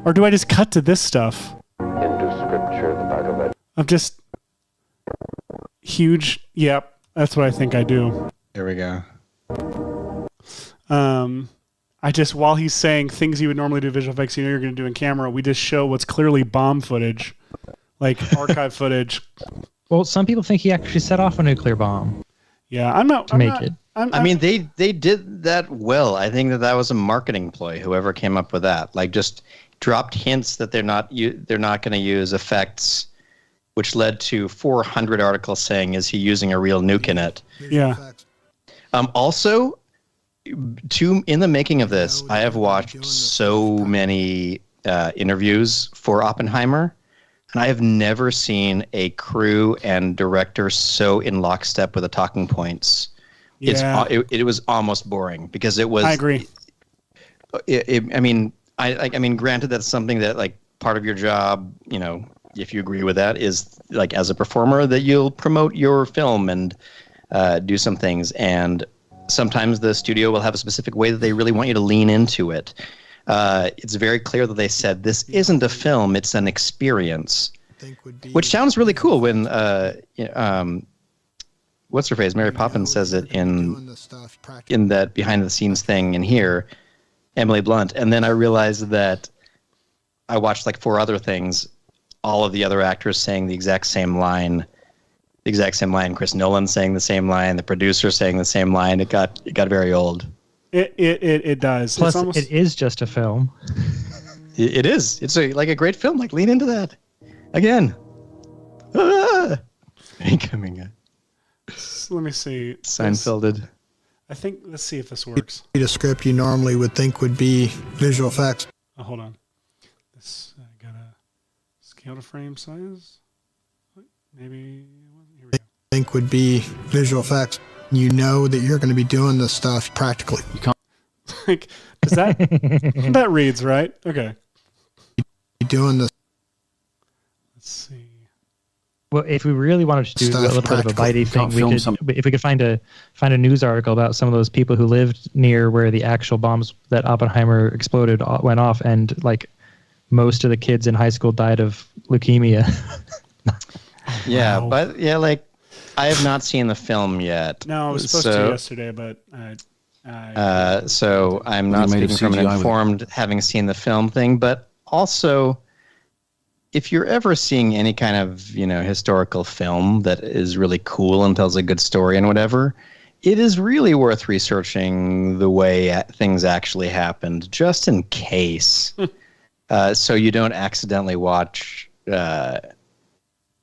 Or do I just cut to this stuff? Into scripture, the Bhagavad. Of just huge. Yep. That's what I think I do. There we go. I just, while he's saying things you would normally do visual effects, you're going to do in camera, we just show what's clearly bomb footage, like archive footage. Well, some people think he actually set off a nuclear bomb. Yeah, I'm not to make it. I mean, they did that well. I think that was a marketing ploy. Whoever came up with that, like, just dropped hints that they're not going to use effects, which led to 400 articles saying, "Is he using a real nuke in it?" Yeah. Also, in the making of this, I have watched so many interviews for Oppenheimer, and I have never seen a crew and director so in lockstep with the talking points. Yeah. It was almost boring because it was. I agree. I mean, granted, that's something that, like, part of your job, you know, if you agree with that, is, like, as a performer, that you'll promote your film and do some things. And sometimes the studio will have a specific way that they really want you to lean into it. It's very clear that they said this isn't a film; it's an experience, which sounds really cool. When what's her face, Mary Poppins, says it in that behind the scenes thing in here, Emily Blunt. And then I realized that I watched like 4 other things, all of the other actors saying the exact same line. Chris Nolan saying the same line, the producer saying the same line. It got very old. It does. Plus, it is just a film. It is. It's like a great film. Like, lean into that again. Incoming. Let me see. Seinfelded. I think. Let's see if this works. Read a script you normally would think would be visual effects. Oh, hold on. This got a scale to frame size. Maybe. Here we go. Think would be visual effects. You know that you're going to be doing this stuff practically. You can't. Like, is that that reads right? Okay. You're doing this. Let's see. Well, if we really wanted to do a little bit of a bitey thing, if we could find a news article about some of those people who lived near where the actual bombs that Oppenheimer exploded went off, and like most of the kids in high school died of leukemia. Yeah, Wow. but yeah, like, I have not seen the film yet. No, I was supposed to yesterday, but so I'm not speaking from an informed, having seen the film thing. But also, if you're ever seeing any kind of, you know, historical film that is really cool and tells a good story and whatever, it is really worth researching the way things actually happened, just in case, so you don't accidentally watch.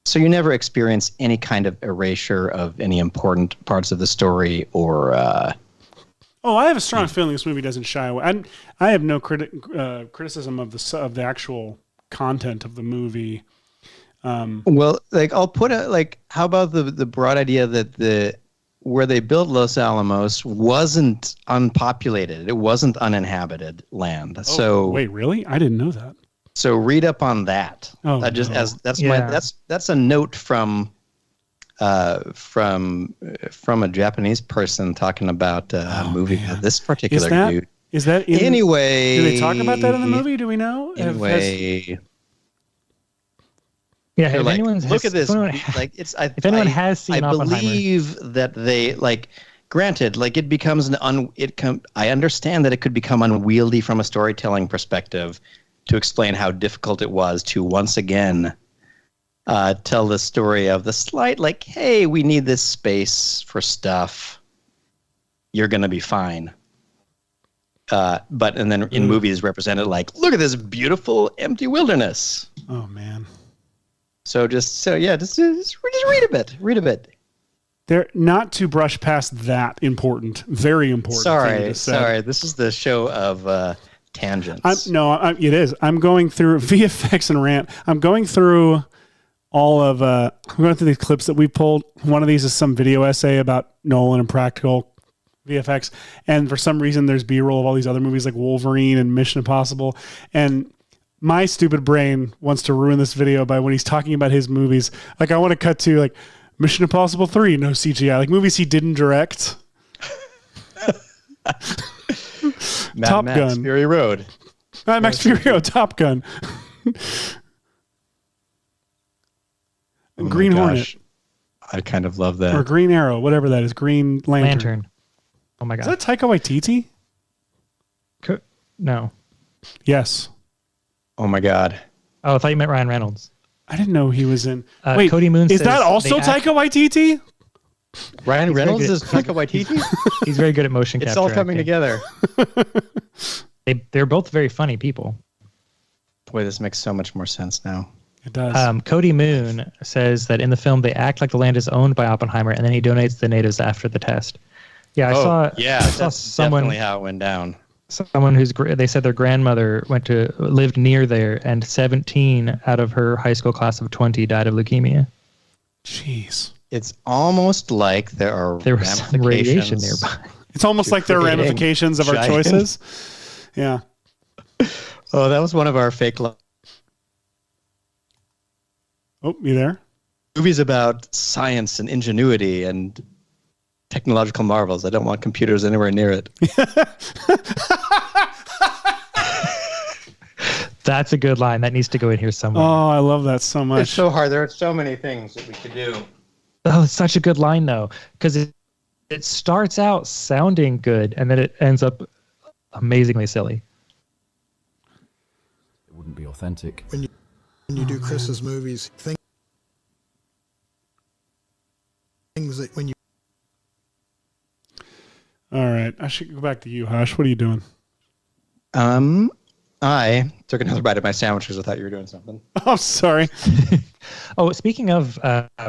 So you never experience any kind of erasure of any important parts of the story, or. Oh, I have a strong feeling this movie doesn't shy away. I have no criticism of the actual content of the movie. Well, like, I'll put it like, how about the broad idea that where they built Los Alamos wasn't unpopulated, it wasn't uninhabited land. Oh, so wait, really? I didn't know that. So read up on that. Oh, that's a note from a Japanese person talking about a movie with this particular dude. Is that anyway? Do they talk about that in the movie? Do we know? Anyway. Yeah, if like, anyone's look at this. Like, if anyone has seen Oppenheimer, I believe that they, like, granted, like, it becomes I understand that it could become unwieldy from a storytelling perspective to explain how difficult it was to once again tell the story of the slight, like, hey, we need this space for stuff. You're gonna be fine. But then in movies represented like, look at this beautiful empty wilderness. Oh man. Just read a bit. Read a bit. They're not to brush past that important, very important. Sorry. This is the show of tangents. It is. I'm going through VFX and rant. I'm going through I'm going through these clips that we pulled. One of these is some video essay about Nolan and practical VFX. And for some reason, there's B-roll of all these other movies like Wolverine and Mission Impossible. And my stupid brain wants to ruin this video by when he's talking about his movies. Like, I want to cut to like Mission Impossible 3, no CGI, like movies he didn't direct. Top Gun, Fury Road. Max Fury Road, Top Gun. Green Hornet. I kind of love that. Or Green Arrow, whatever that is. Green Lantern. Oh my god. Is that Taika Waititi? No. Yes. Oh my God. Oh, I thought you meant Ryan Reynolds. I didn't know he was in. Wait, Cody Moon is says that also they Taika Waititi? Ryan Reynolds is Taika Waititi? He's very good at motion capture. It's all coming together. They're both very funny people. Boy, this makes so much more sense now. It does. Cody Moon says that in the film they act like the land is owned by Oppenheimer, and then he donates the natives after the test. Yeah, I saw that's someone, definitely how it went down. Someone they said their grandmother lived near there, and 17 out of her high school class of 20 died of leukemia. Jeez. It's almost like there was some radiation nearby. It's almost like there are ramifications of our choices. Yeah. Oh, that was one of our fake. Oh, you there? Movies about science and ingenuity and technological marvels. I don't want computers anywhere near it. That's a good line. That needs to go in here somewhere. Oh, I love that so much. It's so hard. There are so many things that we could do. Oh, it's such a good line, though, because it starts out sounding good, and then it ends up amazingly silly. It wouldn't be authentic. When you do Chris's movies, things that when you... All right. I should go back to you, Hush. What are you doing? I took another bite of my sandwich because I thought you were doing something. Oh, sorry. Oh, speaking of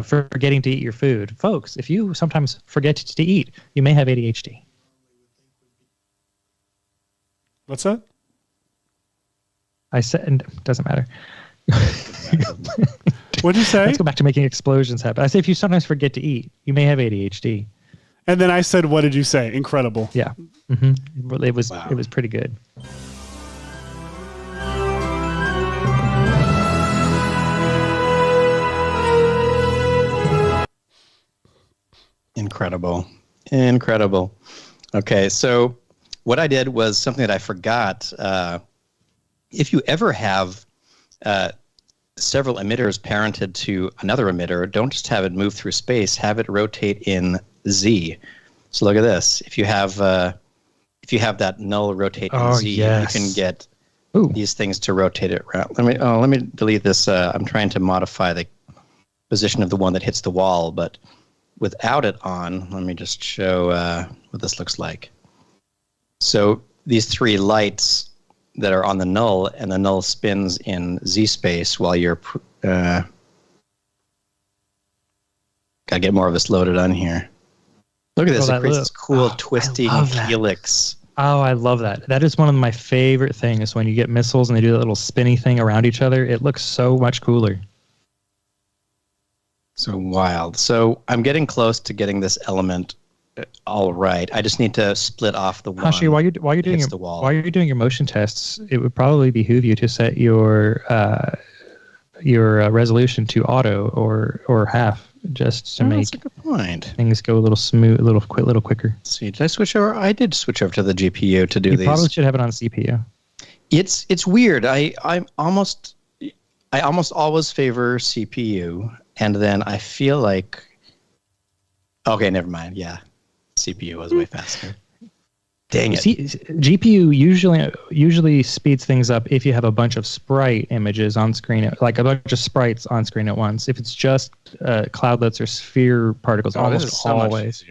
forgetting to eat your food, folks, if you sometimes forget to eat, you may have ADHD. What's that? I said, doesn't matter. What'd you say? Let's go back to making explosions happen. I say if you sometimes forget to eat, you may have ADHD. And then I said, what did you say? Incredible. Yeah. Mm-hmm. It was pretty good. Incredible. Okay, so what I did was something that I forgot. If you ever have several emitters parented to another emitter, don't just have it move through space, have it rotate in Z. So look at this. If you have that null rotate in Z, yes. you can get these things to rotate it around. Let me delete this. I'm trying to modify the position of the one that hits the wall, but without it on, let me just show what this looks like. So these three lights that are on the null, and the null spins in Z space while you're gotta get more of this loaded on here. Look at this. It creates this cool twisting helix. Oh, I love that. That is one of my favorite things when you get missiles and they do that little spinny thing around each other. It looks so much cooler. So wild. So I'm getting close to getting this element all right. I just need to split off the one. Hashi, while you're doing your motion tests, it would probably behoove you to set your resolution to auto or half, just to make that's a good point. Things go a little smooth, a little quicker. Let's see, did I switch over? I did switch over to the GPU to do these. You probably should have it on CPU. It's weird. I almost always favor CPU, and then I feel like, okay, never mind. Yeah, CPU was way faster. Dang it. See, GPU usually speeds things up if you have a bunch of sprite images on screen, like a bunch of sprites on screen at once. If it's just cloudlets or sphere particles, almost always.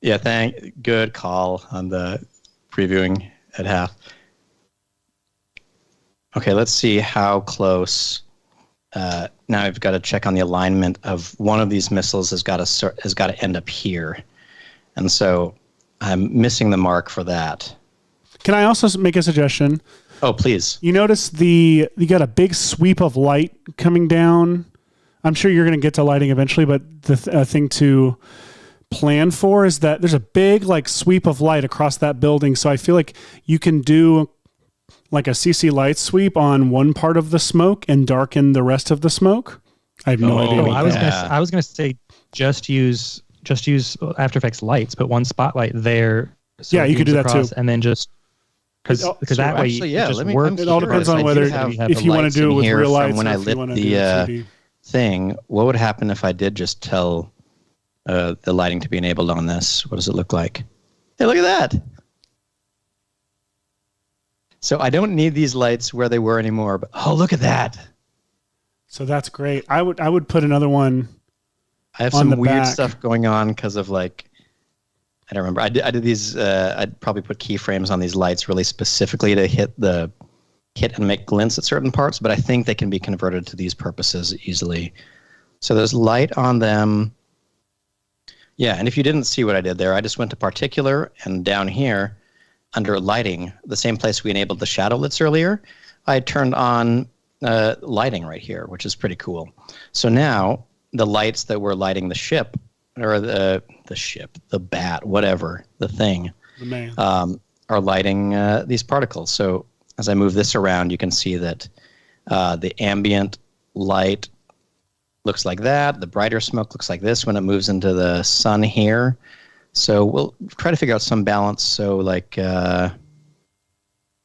Yeah, good call on the previewing at half. Okay, let's see how close. Now I've got to check on the alignment of one of these missiles has got to end up here, and so I'm missing the mark for that. Can I also make a suggestion? Oh, please. You notice you got a big sweep of light coming down. I'm sure you're going to get to lighting eventually, but the thing to plan for is that there's a big sweep of light across that building. So I feel like you can do like a CC light sweep on one part of the smoke and darken the rest of the smoke. I have no idea. I was going to say just use After Effects lights, put one spotlight there. So you could do that too, and then just because that way it just works. It all depends on whether if you want to do it with real lights. When I lit the thing, what would happen if I did just tell the lighting to be enabled on this? What does it look like? Hey, look at that! So I don't need these lights where they were anymore, but oh, look at that. So that's great. I would put another one. I have some weird stuff going on because of like, I don't remember. I did these, I'd probably put keyframes on these lights really specifically to hit and make glints at certain parts, but I think they can be converted to these purposes easily. So there's light on them. Yeah, and if you didn't see what I did there, I just went to Particular, and down here under lighting, the same place we enabled the shadow lits earlier, I turned on lighting right here, which is pretty cool. So now the lights that were lighting the ship, or the bat, whatever, the thing, the man, are lighting these particles. So as I move this around, you can see that the ambient light looks like that. The brighter smoke looks like this when it moves into the sun here. So we'll try to figure out some balance. So like, I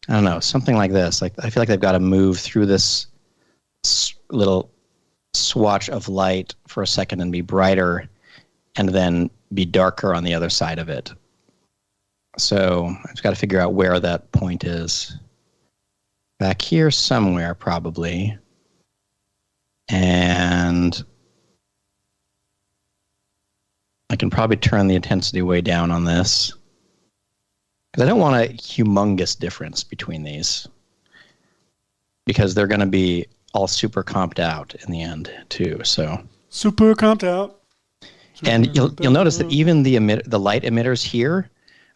don't know, something like this. Like I feel like they've got to move through this little swatch of light for a second and be brighter and then be darker on the other side of it. So I've just got to figure out where that point is. Back here somewhere, probably. And I can probably turn the intensity way down on this, because I don't want a humongous difference between these, because they're going to be all super comped out in the end too. So super comped out. And you'll notice that even the light emitters here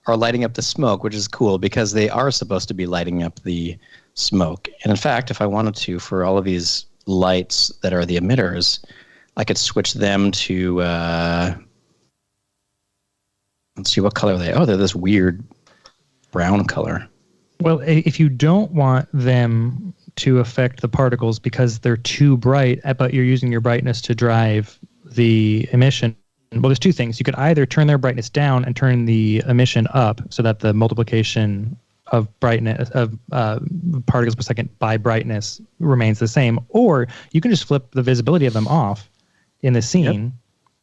are lighting up the smoke, which is cool because they are supposed to be lighting up the smoke. And in fact, if I wanted to, for all of these lights that are the emitters, I could switch them to let's see, what color are they? Oh, they're this weird brown color. Well, if you don't want them to affect the particles because they're too bright, but you're using your brightness to drive the emission, well, there's two things. You could either turn their brightness down and turn the emission up so that the multiplication of brightness of particles per second by brightness remains the same, or you can just flip the visibility of them off in the scene. Yep.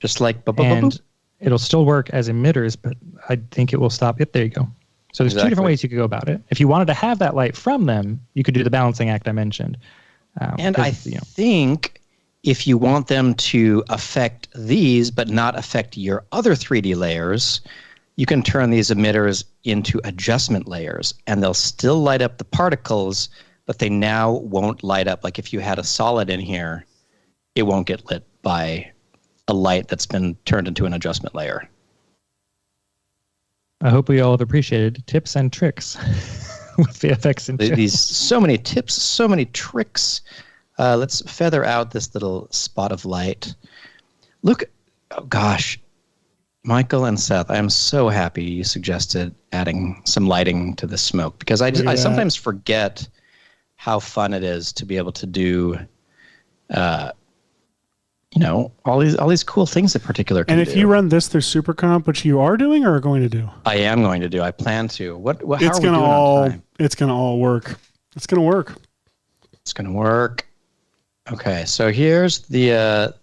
Just like and it'll still work as emitters, but I think it will stop. Yep, there you go. So there's two different ways you could go about it. If you wanted to have that light from them, you could do the balancing act I mentioned. And I think if you want them to affect these but not affect your other 3D layers, you can turn these emitters into adjustment layers, and they'll still light up the particles, but they now won't light up. Like if you had a solid in here, it won't get lit by a light that's been turned into an adjustment layer. I hope we all have appreciated tips and tricks with VFX and these so many tips, so many tricks. Let's feather out this little spot of light. Look, oh gosh, Michael and Seth, I am so happy you suggested adding some lighting to the smoke, because I sometimes forget how fun it is to be able to do all these cool things that Particular can do. And if you run this through Supercomp, which you are doing or are going to do? I am going to do. I plan to. How are we doing on time? It's going to all work. It's going to work. It's going to work. Okay, so here's the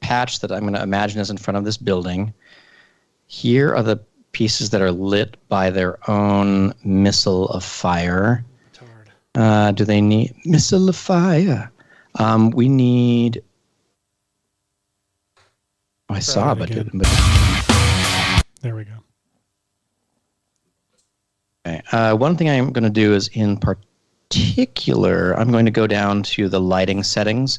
patch that I'm going to imagine is in front of this building. Here are the pieces that are lit by their own missile of fire. Do they need missile of fire? We need. I saw, but there we go. Okay. One thing I'm going to do is in Particular, I'm going to go down to the lighting settings.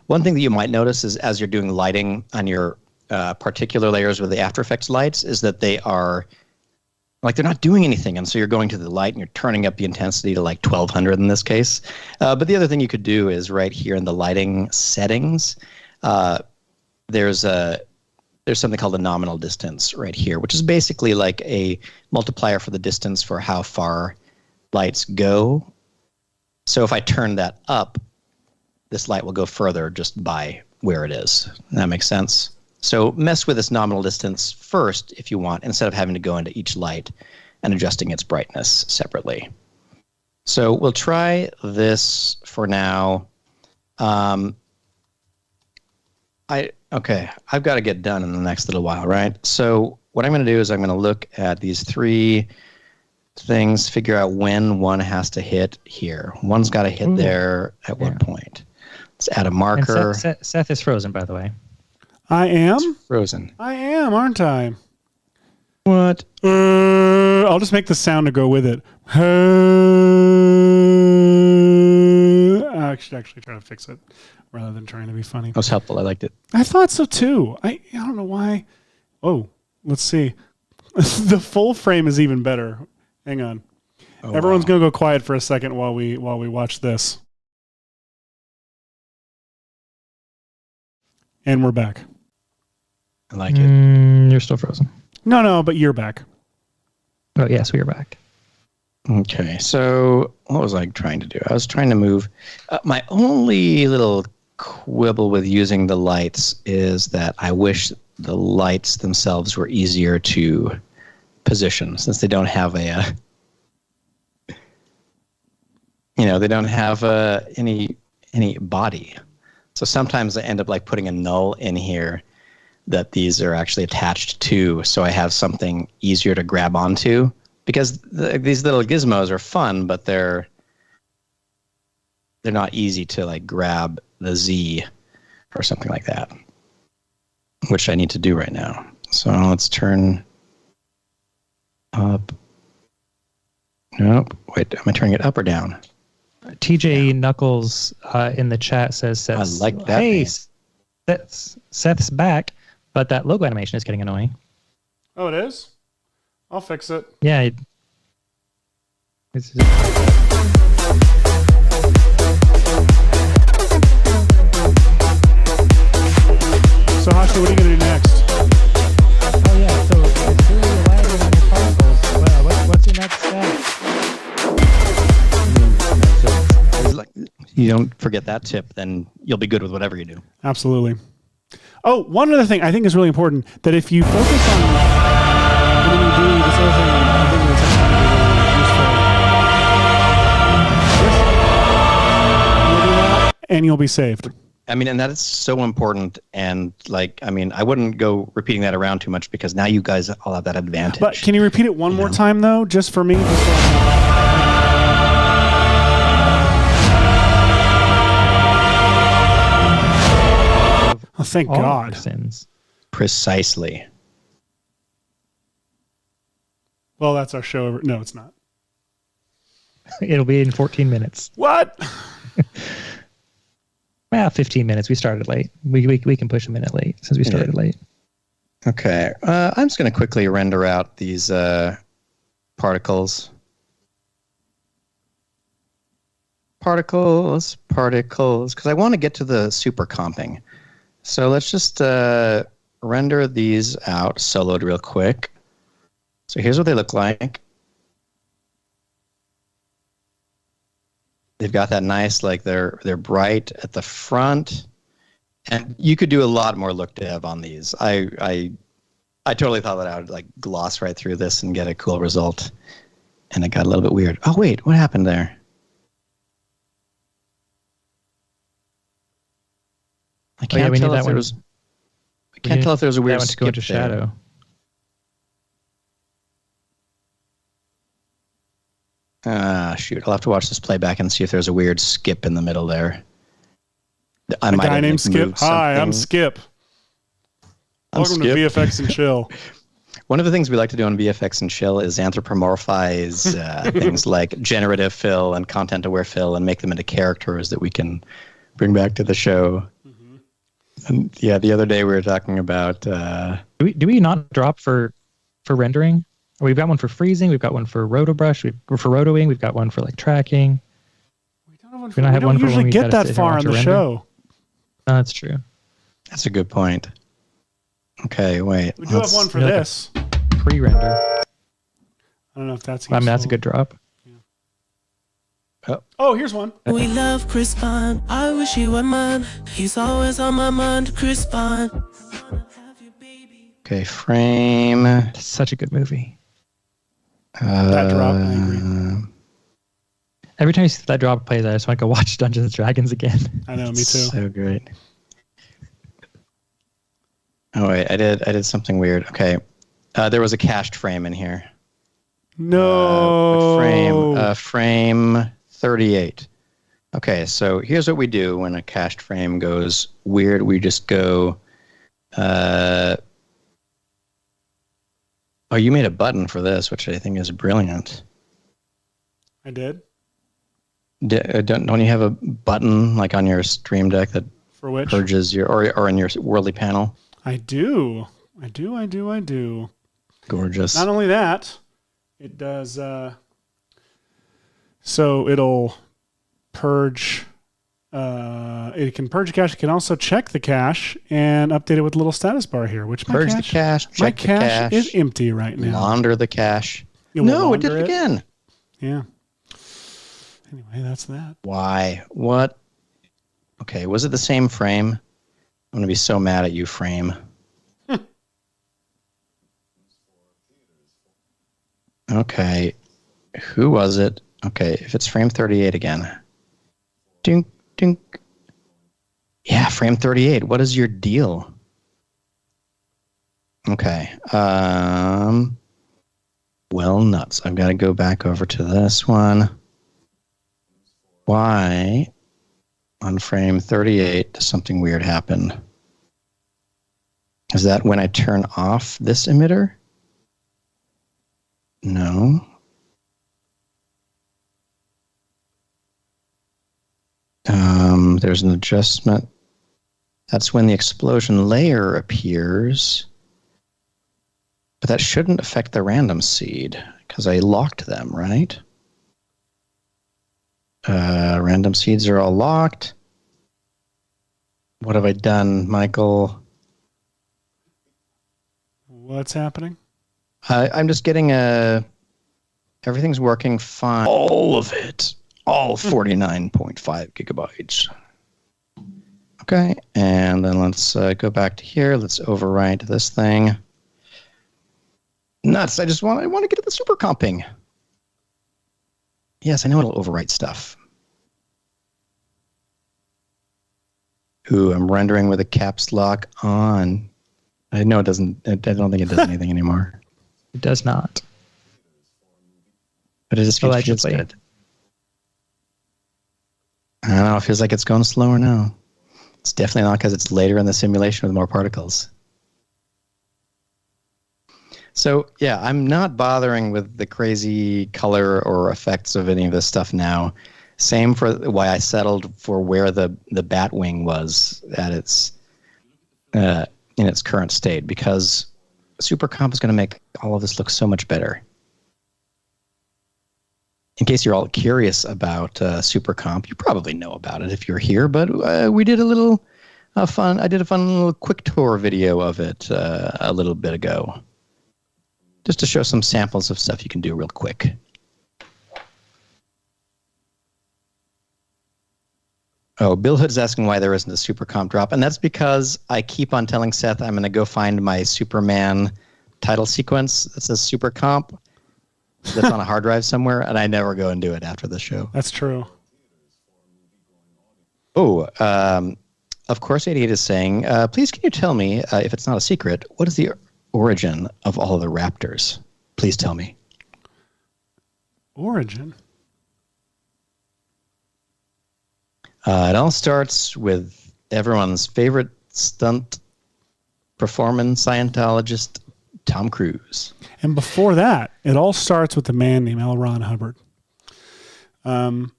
One thing that you might notice is as you're doing lighting on your Particular layers with the After Effects lights is that they are like they're not doing anything, and so you're going to the light and you're turning up the intensity to like 1200 in this case. But the other thing you could do is right here in the lighting settings, there's something called a nominal distance right here, which is basically like a multiplier for the distance for how far lights go. So if I turn that up, this light will go further just by where it is. That makes sense? So mess with this nominal distance first if you want, instead of having to go into each light and adjusting its brightness separately. So we'll try this for now. I've got to get done in the next little while, right? So what I'm going to do is I'm going to look at these three things, figure out when one has to hit here. One's got to hit there at what point? Let's add a marker. And Seth is frozen, by the way. I am? It's frozen. I am, aren't I? What? I'll just make the sound to go with it. I should actually try to fix it rather than trying to be funny. That was helpful. I liked it. I thought so too. I don't know why. Oh, let's see. The full frame is even better. Hang on. Oh, everyone's going to go quiet for a second while we watch this. And we're back. I like it. You're still frozen. No, but you're back. Oh, yes, we are back. Okay, so what was I trying to do? I was trying to move. My only little quibble with using the lights is that I wish the lights themselves were easier to position, since they don't have a, they don't have any body. So sometimes I end up like putting a null in here that these are actually attached to, so I have something easier to grab onto. Because these little gizmos are fun, but they're not easy to like grab the Z or something like that, which I need to do right now. So let's turn up. Nope. Wait, am I turning it up or down? TJ Knuckles in the chat says, I like that. Hey, Seth's back, but that logo animation is getting annoying. Oh, it is? I'll fix it. Yeah. So, Hashi, what are you going to do next? Oh, yeah. So, it's really lagging on your particles. What's your next step? You don't forget that tip, then you'll be good with whatever you do. Absolutely. Oh, one other thing I think is really important, that if you focus on... When you do this other thing, I think it's useful. And you'll be saved. I mean, and that is so important. And I wouldn't go repeating that around too much because now you guys all have that advantage. But can you repeat it one more time, though, just for me? Oh, thank God. Sins. Precisely. Well, that's our show. No, it's not. It'll be in 14 minutes. What? 15 minutes. We started late. We can push a minute late since we started late. Okay. I'm just going to quickly render out these particles. Particles, because I want to get to the supercomping. So let's just render these out soloed real quick. So here's what they look like. They've got that nice, like they're bright at the front, and you could do a lot more look dev on these. I totally thought that I would like gloss right through this and get a cool result, and it got a little bit weird. Oh wait, what happened there? I can't tell if there was. I can't tell if there was a weird skip into shadow. Shoot, I'll have to watch this playback and see if there's a weird skip in the middle there. A guy named Skip. Hi, I'm Skip. Welcome to VFX and Chill. One of the things we like to do on VFX and Chill is anthropomorphize things like generative fill and content-aware fill and make them into characters that we can bring back to the show. Mm-hmm. And yeah, the other day we were talking about... Do we not drop for rendering? We've got one for freezing. We've got one for rotobrush. For rotoing. We've got one for like tracking. We don't usually get that far on the show. No, that's true. That's a good point. Okay, wait. We do have one for this. Pre-render. I don't know if that's useful. I mean, that's a good drop. Yeah. Oh, here's one. We love Chris Bond. I wish he were mine. He's always on my mind, Chris Bond. Okay, frame. It's such a good movie. That drop, I agree. Every time you see that drop plays, I just want to go watch Dungeons and Dragons again. I know, me too. So great. Oh wait, I did something weird. Okay, there was a cached frame in here. No. frame 38. Okay, so here's what we do when a cached frame goes weird. We just go... oh, you made a button for this, which I think is brilliant. I did? Don't you have a button like on your Stream Deck that for which? Purges your... Or in your Worldly panel? I do. Gorgeous. Not only that, it does... so it'll purge... it can purge cache. It can also check the cache and update it with a little status bar here. Which purge the cache, check the cache, is empty right now. Launder the cache. No, it did it again. Yeah. Anyway, that's that. Why? What? Okay, was it the same frame? I'm going to be so mad at you, frame. Okay. Who was it? Okay, if it's frame 38 again. Dink, dink. Yeah, frame 38. What is your deal? Okay. Well, nuts. I've got to go back over to this one. Why on frame 38 does something weird happen? Is that when I turn off this emitter? No. There's an adjustment. That's when the explosion layer appears. But that shouldn't affect the random seed because I locked them, right? Random seeds are all locked. What have I done, Michael? What's happening? I'm just getting everything's working fine. All of it. All 49.5 gigabytes. Okay, and then let's go back to here. Let's overwrite this thing. Nuts! I want to get at the super comping. Yes, I know it'll overwrite stuff. Ooh, I'm rendering with a caps lock on. I know it doesn't. I don't think it does anything anymore. It does not. But it just feels good. I don't know. It feels like it's going slower now. It's definitely not because it's later in the simulation with more particles. So, yeah, I'm not bothering with the crazy color or effects of any of this stuff now. Same for why I settled for where the Batwing was at its in its current state, because Supercomp is going to make all of this look so much better. In case you're all curious about Supercomp, you probably know about it if you're here, but we did a little fun. I did a fun little quick tour video of it a little bit ago, just to show some samples of stuff you can do real quick. Oh, Bill Hood's asking why there isn't a Supercomp drop, and that's because I keep on telling Seth I'm going to go find my Superman title sequence that says Supercomp that's on a hard drive somewhere, and I never go and do it after the show. That's true. Oh, of course, 88 is saying, please can you tell me, if it's not a secret, what is the origin of all of the Raptors? Please tell me. Origin? It all starts with everyone's favorite stunt performance Scientologist, Tom Cruise. And before that, it all starts with a man named L. Ron Hubbard. No.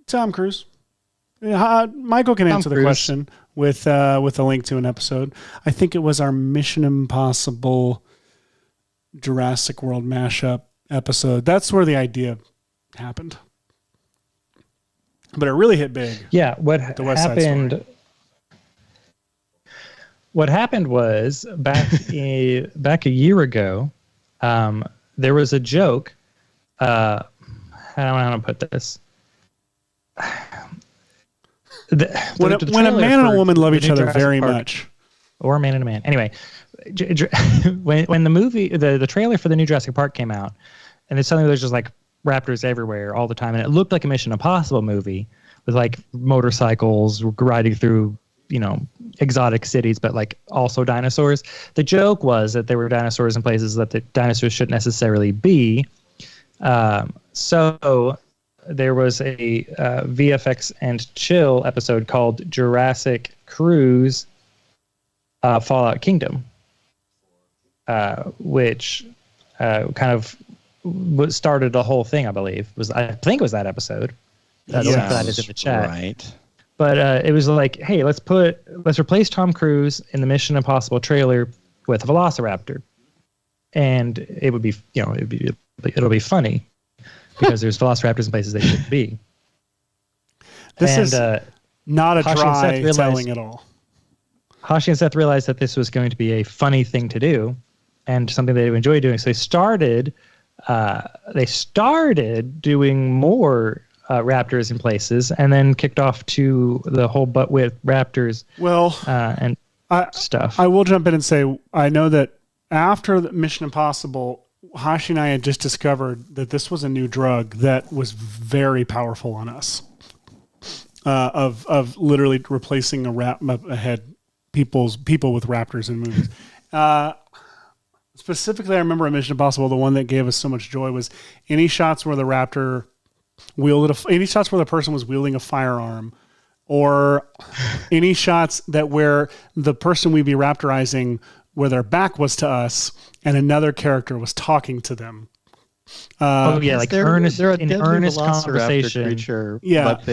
Tom Cruise. Michael can answer the question with a link to an episode. I think it was our Mission Impossible Jurassic World mashup episode. That's where the idea happened. But it really hit big. Yeah, what happened was back a year ago, there was a joke. I don't know how to put this. When a man and a woman love each other very much, or a man and a man. Anyway, when the movie, the trailer for the new Jurassic Park came out, and then suddenly there's just like raptors everywhere all the time, and it looked like a Mission Impossible movie with like motorcycles riding through exotic cities, but like also dinosaurs. The joke was that there were dinosaurs in places that the dinosaurs shouldn't necessarily be. So there was a VFX and Chill episode called Jurassic Cruise Fallout Kingdom, which kind of started the whole thing, I believe. I think it was that episode. The link for that is in the chat. Right. But it was like, hey, let's replace Tom Cruise in the Mission Impossible trailer with a Velociraptor, and it would be, it'll be funny because there's Velociraptors in places they shouldn't be. This is not a dry telling at all. Hashi and Seth realized that this was going to be a funny thing to do, and something they would enjoy doing. So they started doing more raptors in places, and then kicked off to the whole butt with raptors. Well, and stuff. I will jump in and say, I know that after Mission Impossible, Hashi and I had just discovered that this was a new drug that was very powerful on us. Of literally replacing people with raptors in movies. Specifically, I remember in Mission Impossible, the one that gave us so much joy was any shots where the raptor any shots where the person was wielding a firearm, or any shots where the person we'd be raptorizing, where their back was to us and another character was talking to them. Like they're earnest Velociraptor conversation. Creature, yeah, but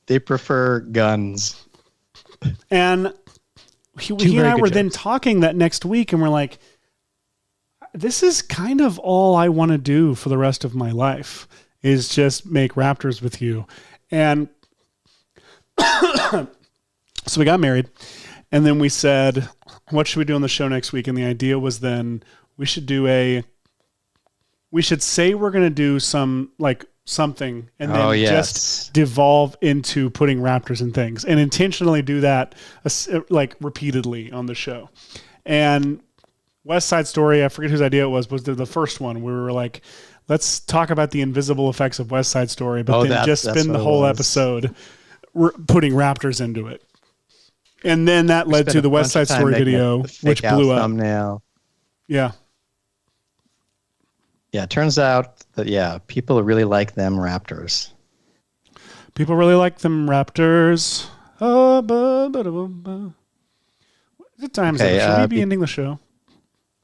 they prefer guns. And he and I were then talking that next week, and we're like, this is kind of all I want to do for the rest of my life, is just make raptors with you. And so we got married, and then we said, what should we do on the show next week? And the idea was then we should say we're going to do something, and then just devolve into putting raptors in things, and intentionally do that repeatedly on the show. And West Side Story, I forget whose idea it was the first one where we were like, let's talk about the invisible effects of West Side Story, but then just spend the whole episode putting raptors into it. And then that led to the West Side Story video, which blew up. Thumbnail. Yeah. Yeah, it turns out that, people really like them raptors. People really like them raptors. What time is it? Should we be ending the show?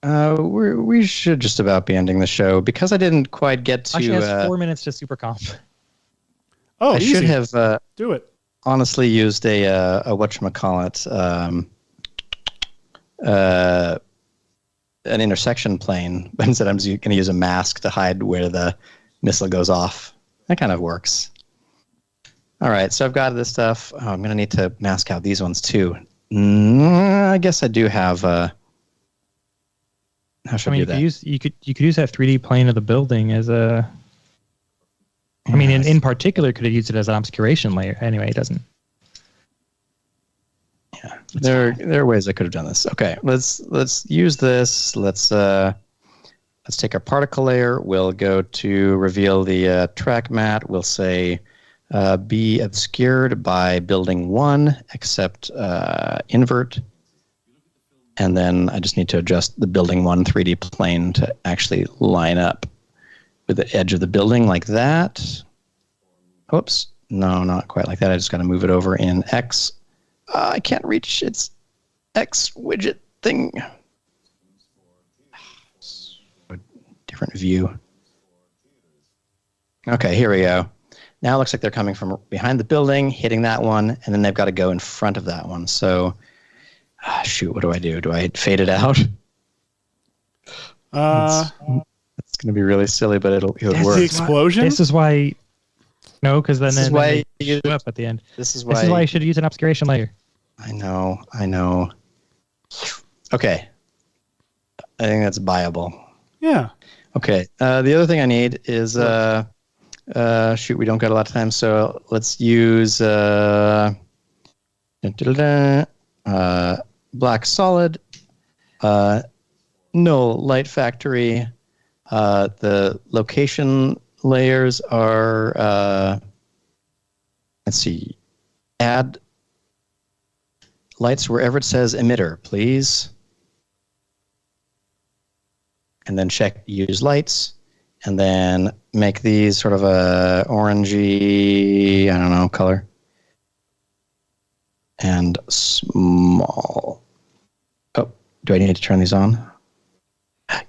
We should just about be ending the show because I didn't quite get to. Actually, has 4 minutes to Supercomp. Oh, I should have do it. Honestly, used a whatchamacallit, an intersection plane, but instead I'm going to use a mask to hide where the missile goes off. That kind of works. All right, so I've got this stuff. Oh, I'm going to need to mask out these ones too. I guess I do have. How should I do that? You could use that 3D plane of the building as a. I mean, in particular, could have used it as an obscuration layer. Anyway, it doesn't. Yeah, there are ways I could have done this. Okay, let's use this. Let's take our particle layer. We'll go to reveal the track mat. We'll say be obscured by building 1, except invert. And then I just need to adjust the building 1 3D plane to actually line up with the edge of the building like that. Oops. No, not quite like that. I just got to move it over in X. I can't reach its X widget thing. A different view. Okay, here we go. Now it looks like they're coming from behind the building, hitting that one, and then they've got to go in front of that one. So... shoot, what do I do? Do I fade it out? It's going to be really silly, but it'll work. The explosion? This is why... No, because then they show up at the end. This is why you should use an obscuration layer. I know. Okay. I think that's viable. Yeah. Okay. The other thing I need is... shoot, we don't got a lot of time, so let's use... black solid, null light factory. The location layers are, let's see, add lights wherever it says emitter, please. And then check use lights. And then make these sort of a orangey, I don't know, color. And small. Oh, do I need to turn these on?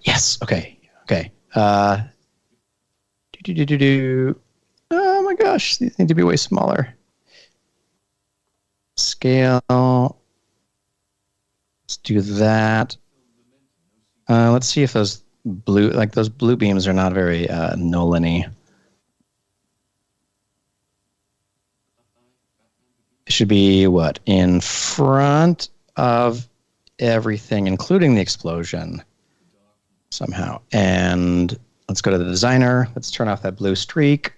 Yes. Okay. Okay. Oh my gosh, these need to be way smaller. Scale. Let's do that. Let's see if those blue beams are not very Nolan-y. It should be what? In front of everything, including the explosion, somehow. And let's go to the designer. Let's turn off that blue streak.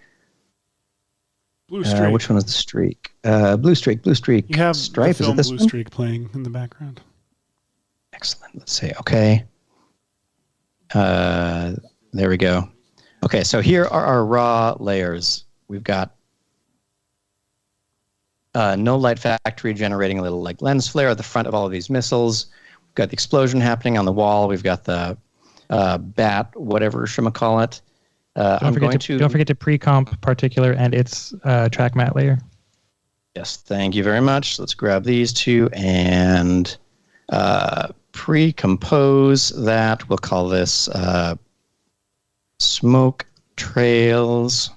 Blue streak. Which one is the streak? Blue streak. You have stripe. the film Is it this Blue one? Streak playing in the background. Excellent. Let's say okay. There we go. Okay, so here are our raw layers. We've got no light factory generating a little like lens flare at the front of all of these missiles. We've got the explosion happening on the wall. We've got the bat, whatever call it. Don't forget to pre-comp particular and its track matte layer. Yes, thank you very much. Let's grab these two and pre-compose that. We'll call this smoke trails.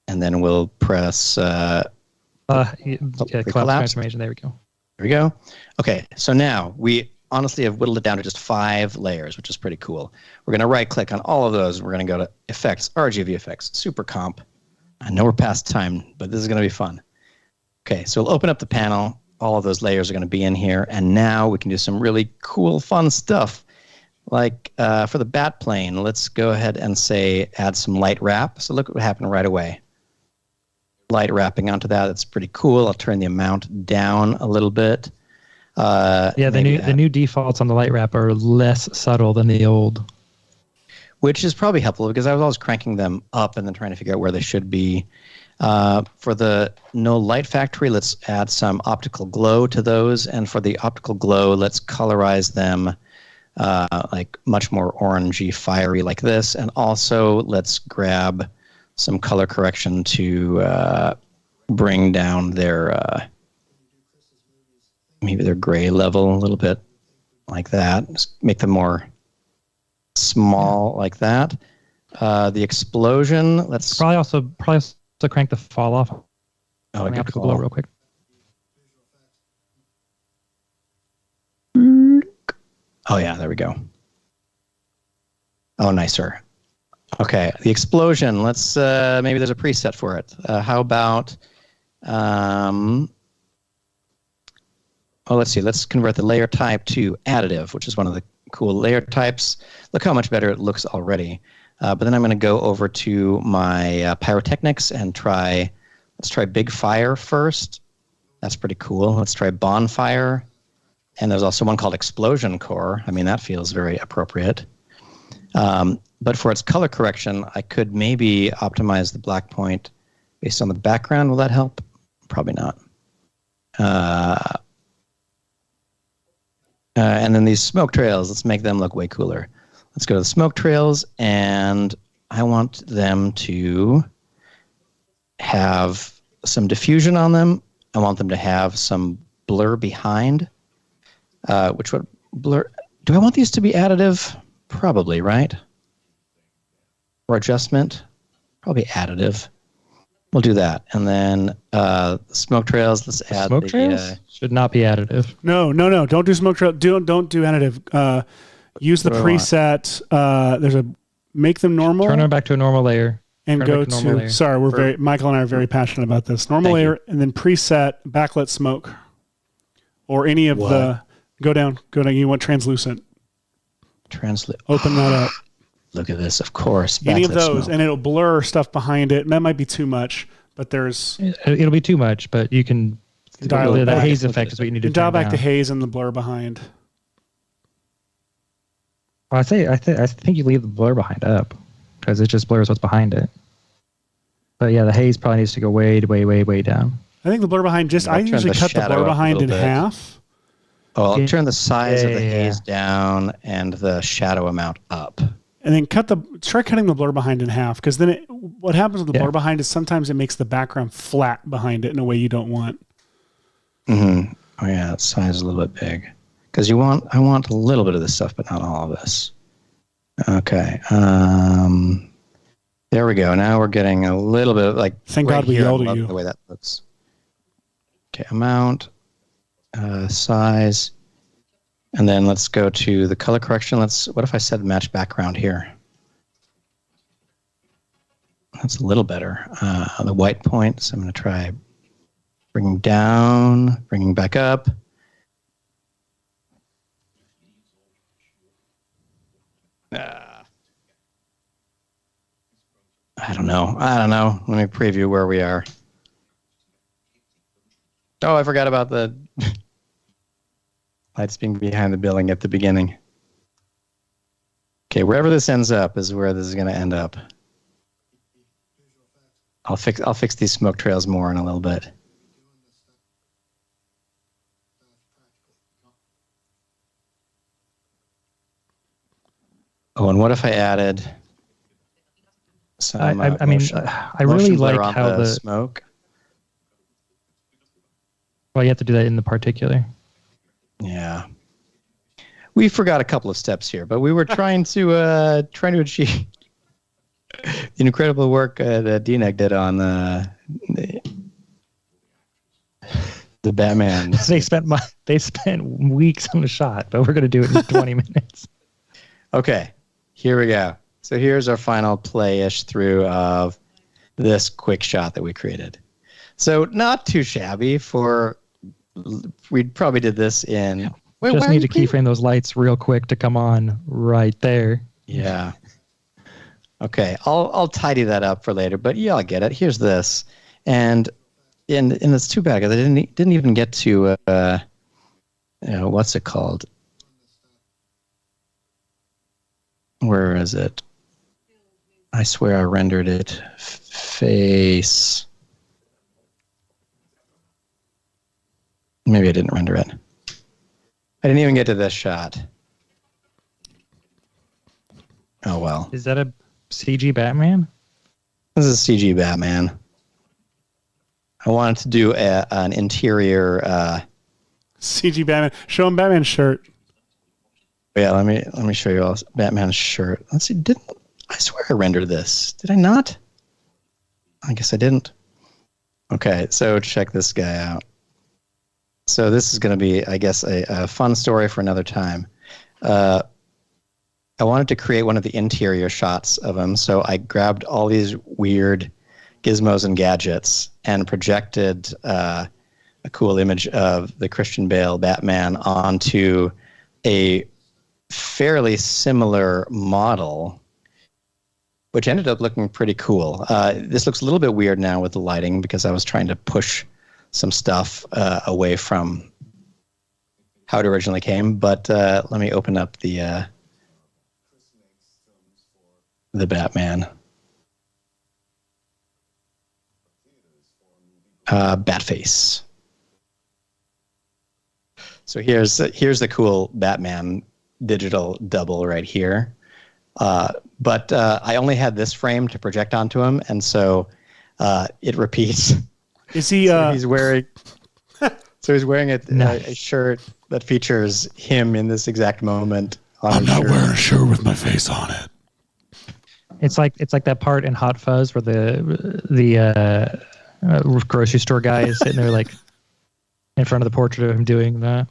And then we'll press collapse transformation. There we go. There we go. Okay, so now we honestly have whittled it down to just 5 layers, which is pretty cool. We're going to right-click on all of those. We're going to go to Effects, RGB Effects, Supercomp. I know we're past time, but this is going to be fun. Okay, so we'll open up the panel. All of those layers are going to be in here, and now we can do some really cool, fun stuff. Like for the Batplane, let's go ahead and say add some light wrap. So look what happened right away. Light wrapping onto that. That's pretty cool. I'll turn the amount down a little bit. The new defaults on the light wrap are less subtle than the old. Which is probably helpful because I was always cranking them up and then trying to figure out where they should be. For the no light factory, let's add some optical glow to those. And for the optical glow, let's colorize them like much more orangey, fiery like this. And also let's grab some color correction to bring down their maybe their gray level a little bit like that. Just make them more small like that. The explosion, let's probably also crank the fall off. Oh, I have to go real quick. Oh yeah, there we go. Oh, nicer. Okay, the explosion. Let's maybe there's a preset for it. How about? Let's see. Let's convert the layer type to additive, which is one of the cool layer types. Look how much better it looks already. But then I'm going to go over to my pyrotechnics and let's try Big Fire first. That's pretty cool. Let's try Bonfire. And there's also one called Explosion Core. I mean, that feels very appropriate. But for its color correction, I could maybe optimize the black point based on the background. Will that help? Probably not. And then these smoke trails, let's make them look way cooler. Let's go to the smoke trails, and I want them to have some diffusion on them. I want them to have some blur behind. Which would blur? Do I want these to be additive? Probably, right? Or adjustment? Probably additive. We'll do that. And then smoke trails, let's add smoke trails should not be additive. No. Don't do smoke trail. Don't do additive. Use the preset. Make them normal. Turn them back to a normal layer. And go to. Sorry, Michael and I are very passionate about this. Normal layer, and then preset backlit smoke, or any of the. Go down. You want translucent. Open that up. Look at this, of course. Any of those, smoke. And it'll blur stuff behind it. And that might be too much, but it'll be too much, but you can dial it. The haze effect is what you need to dial back the haze and the blur behind. Well, I think you leave the blur behind up because it just blurs what's behind it. But yeah, the haze probably needs to go way, way, way, way down. I think the blur behind I usually cut the blur behind in half. Oh, I'll turn the size of the haze down and the shadow amount up. And then try cutting the blur behind in half, because then what happens with the blur behind is sometimes it makes the background flat behind it in a way you don't want. Mm-hmm. Oh yeah, that size is a little bit big. Because I want a little bit of this stuff, but not all of this. Okay. There we go. Now we're getting a little bit of Thank God we yelled at you. The way that looks. Okay, amount, size, and then let's go to the color correction. What if I said match background here? That's a little better. The white point, so I'm going to try bringing down, bringing back up. I don't know. Let me preview where we are. Oh, I forgot about the lights being behind the building at the beginning. Okay, wherever this ends up is where this is going to end up. I'll fix these smoke trails more in a little bit. Oh, and what if I added some? I really like how the smoke. Well, you have to do that in the particular. Yeah, we forgot a couple of steps here, but we were trying to achieve the incredible work that DNEG did on the Batman. They spent weeks on the shot, but we're going to do it in 20 minutes. Okay, here we go. So here's our final play-ish through of this quick shot that we created. So not too shabby we probably did this in... Yeah. Just need to keyframe those lights real quick to come on right there. Yeah. Okay, I'll tidy that up for later, but yeah, I'll get it. Here's this. And it's too bad because I didn't even get to, what's it called? Where is it? I swear I rendered it. Face. Maybe I didn't render it. I didn't even get to this shot. Oh, well. Is that a CG Batman? This is CG Batman. I wanted to do an interior... CG Batman. Show him Batman's shirt. Yeah, let me show you all Batman's shirt. Let's see. I swear I rendered this. Did I not? I guess I didn't. Okay, so check this guy out. So this is going to be, I guess, a fun story for another time. I wanted to create one of the interior shots of him, so I grabbed all these weird gizmos and gadgets and projected a cool image of the Christian Bale Batman onto a fairly similar model, which ended up looking pretty cool. This looks a little bit weird now with the lighting because I was trying to push some stuff away from how it originally came. But let me open up the Batman. Batface. So here's the cool Batman digital double right here. But I only had this frame to project onto him, and so it repeats. Is he? So he's wearing. So he's wearing a shirt that features him in this exact moment. I'm not wearing a shirt with my face on it. It's like that part in Hot Fuzz where the grocery store guy is sitting there like in front of the portrait of him doing that.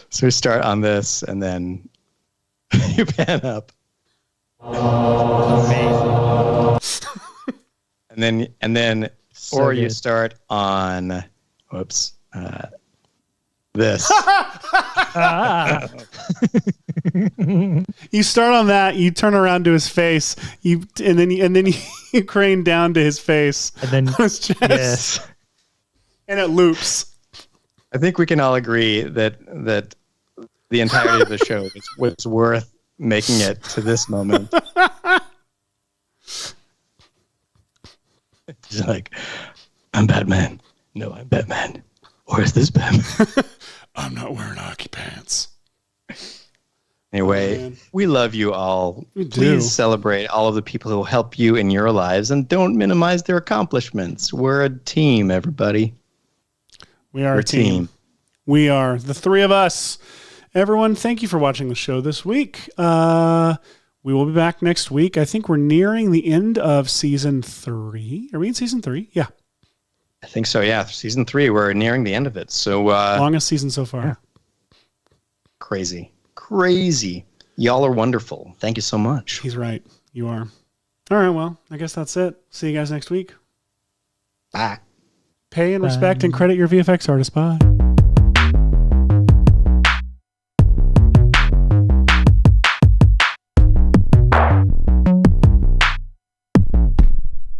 So we start on this, and then you pan up. Amazing. and then So or good. you start on this. You start on that. You turn around to his face. And then you crane down to his face. And then on his chest, yes, and it loops. I think we can all agree that the entirety of the show was worth making it to this moment. He's like, I'm Batman. No, I'm Batman. Or is this Batman? I'm not wearing hockey pants. Anyway, we love you all. We do. Please celebrate all of the people who help you in your lives and don't minimize their accomplishments. We're a team, everybody. We're a team. We are the three of us. Everyone, thank you for watching the show this week. We will be back next week. I think we're nearing the end of season 3. Are we in season 3? Yeah. I think so, yeah. Season 3, we're nearing the end of it. So longest season so far. Yeah. Crazy. Y'all are wonderful. Thank you so much. He's right. You are. All right, well, I guess that's it. See you guys next week. Bye. Pay and respect and credit your VFX artist. Bye.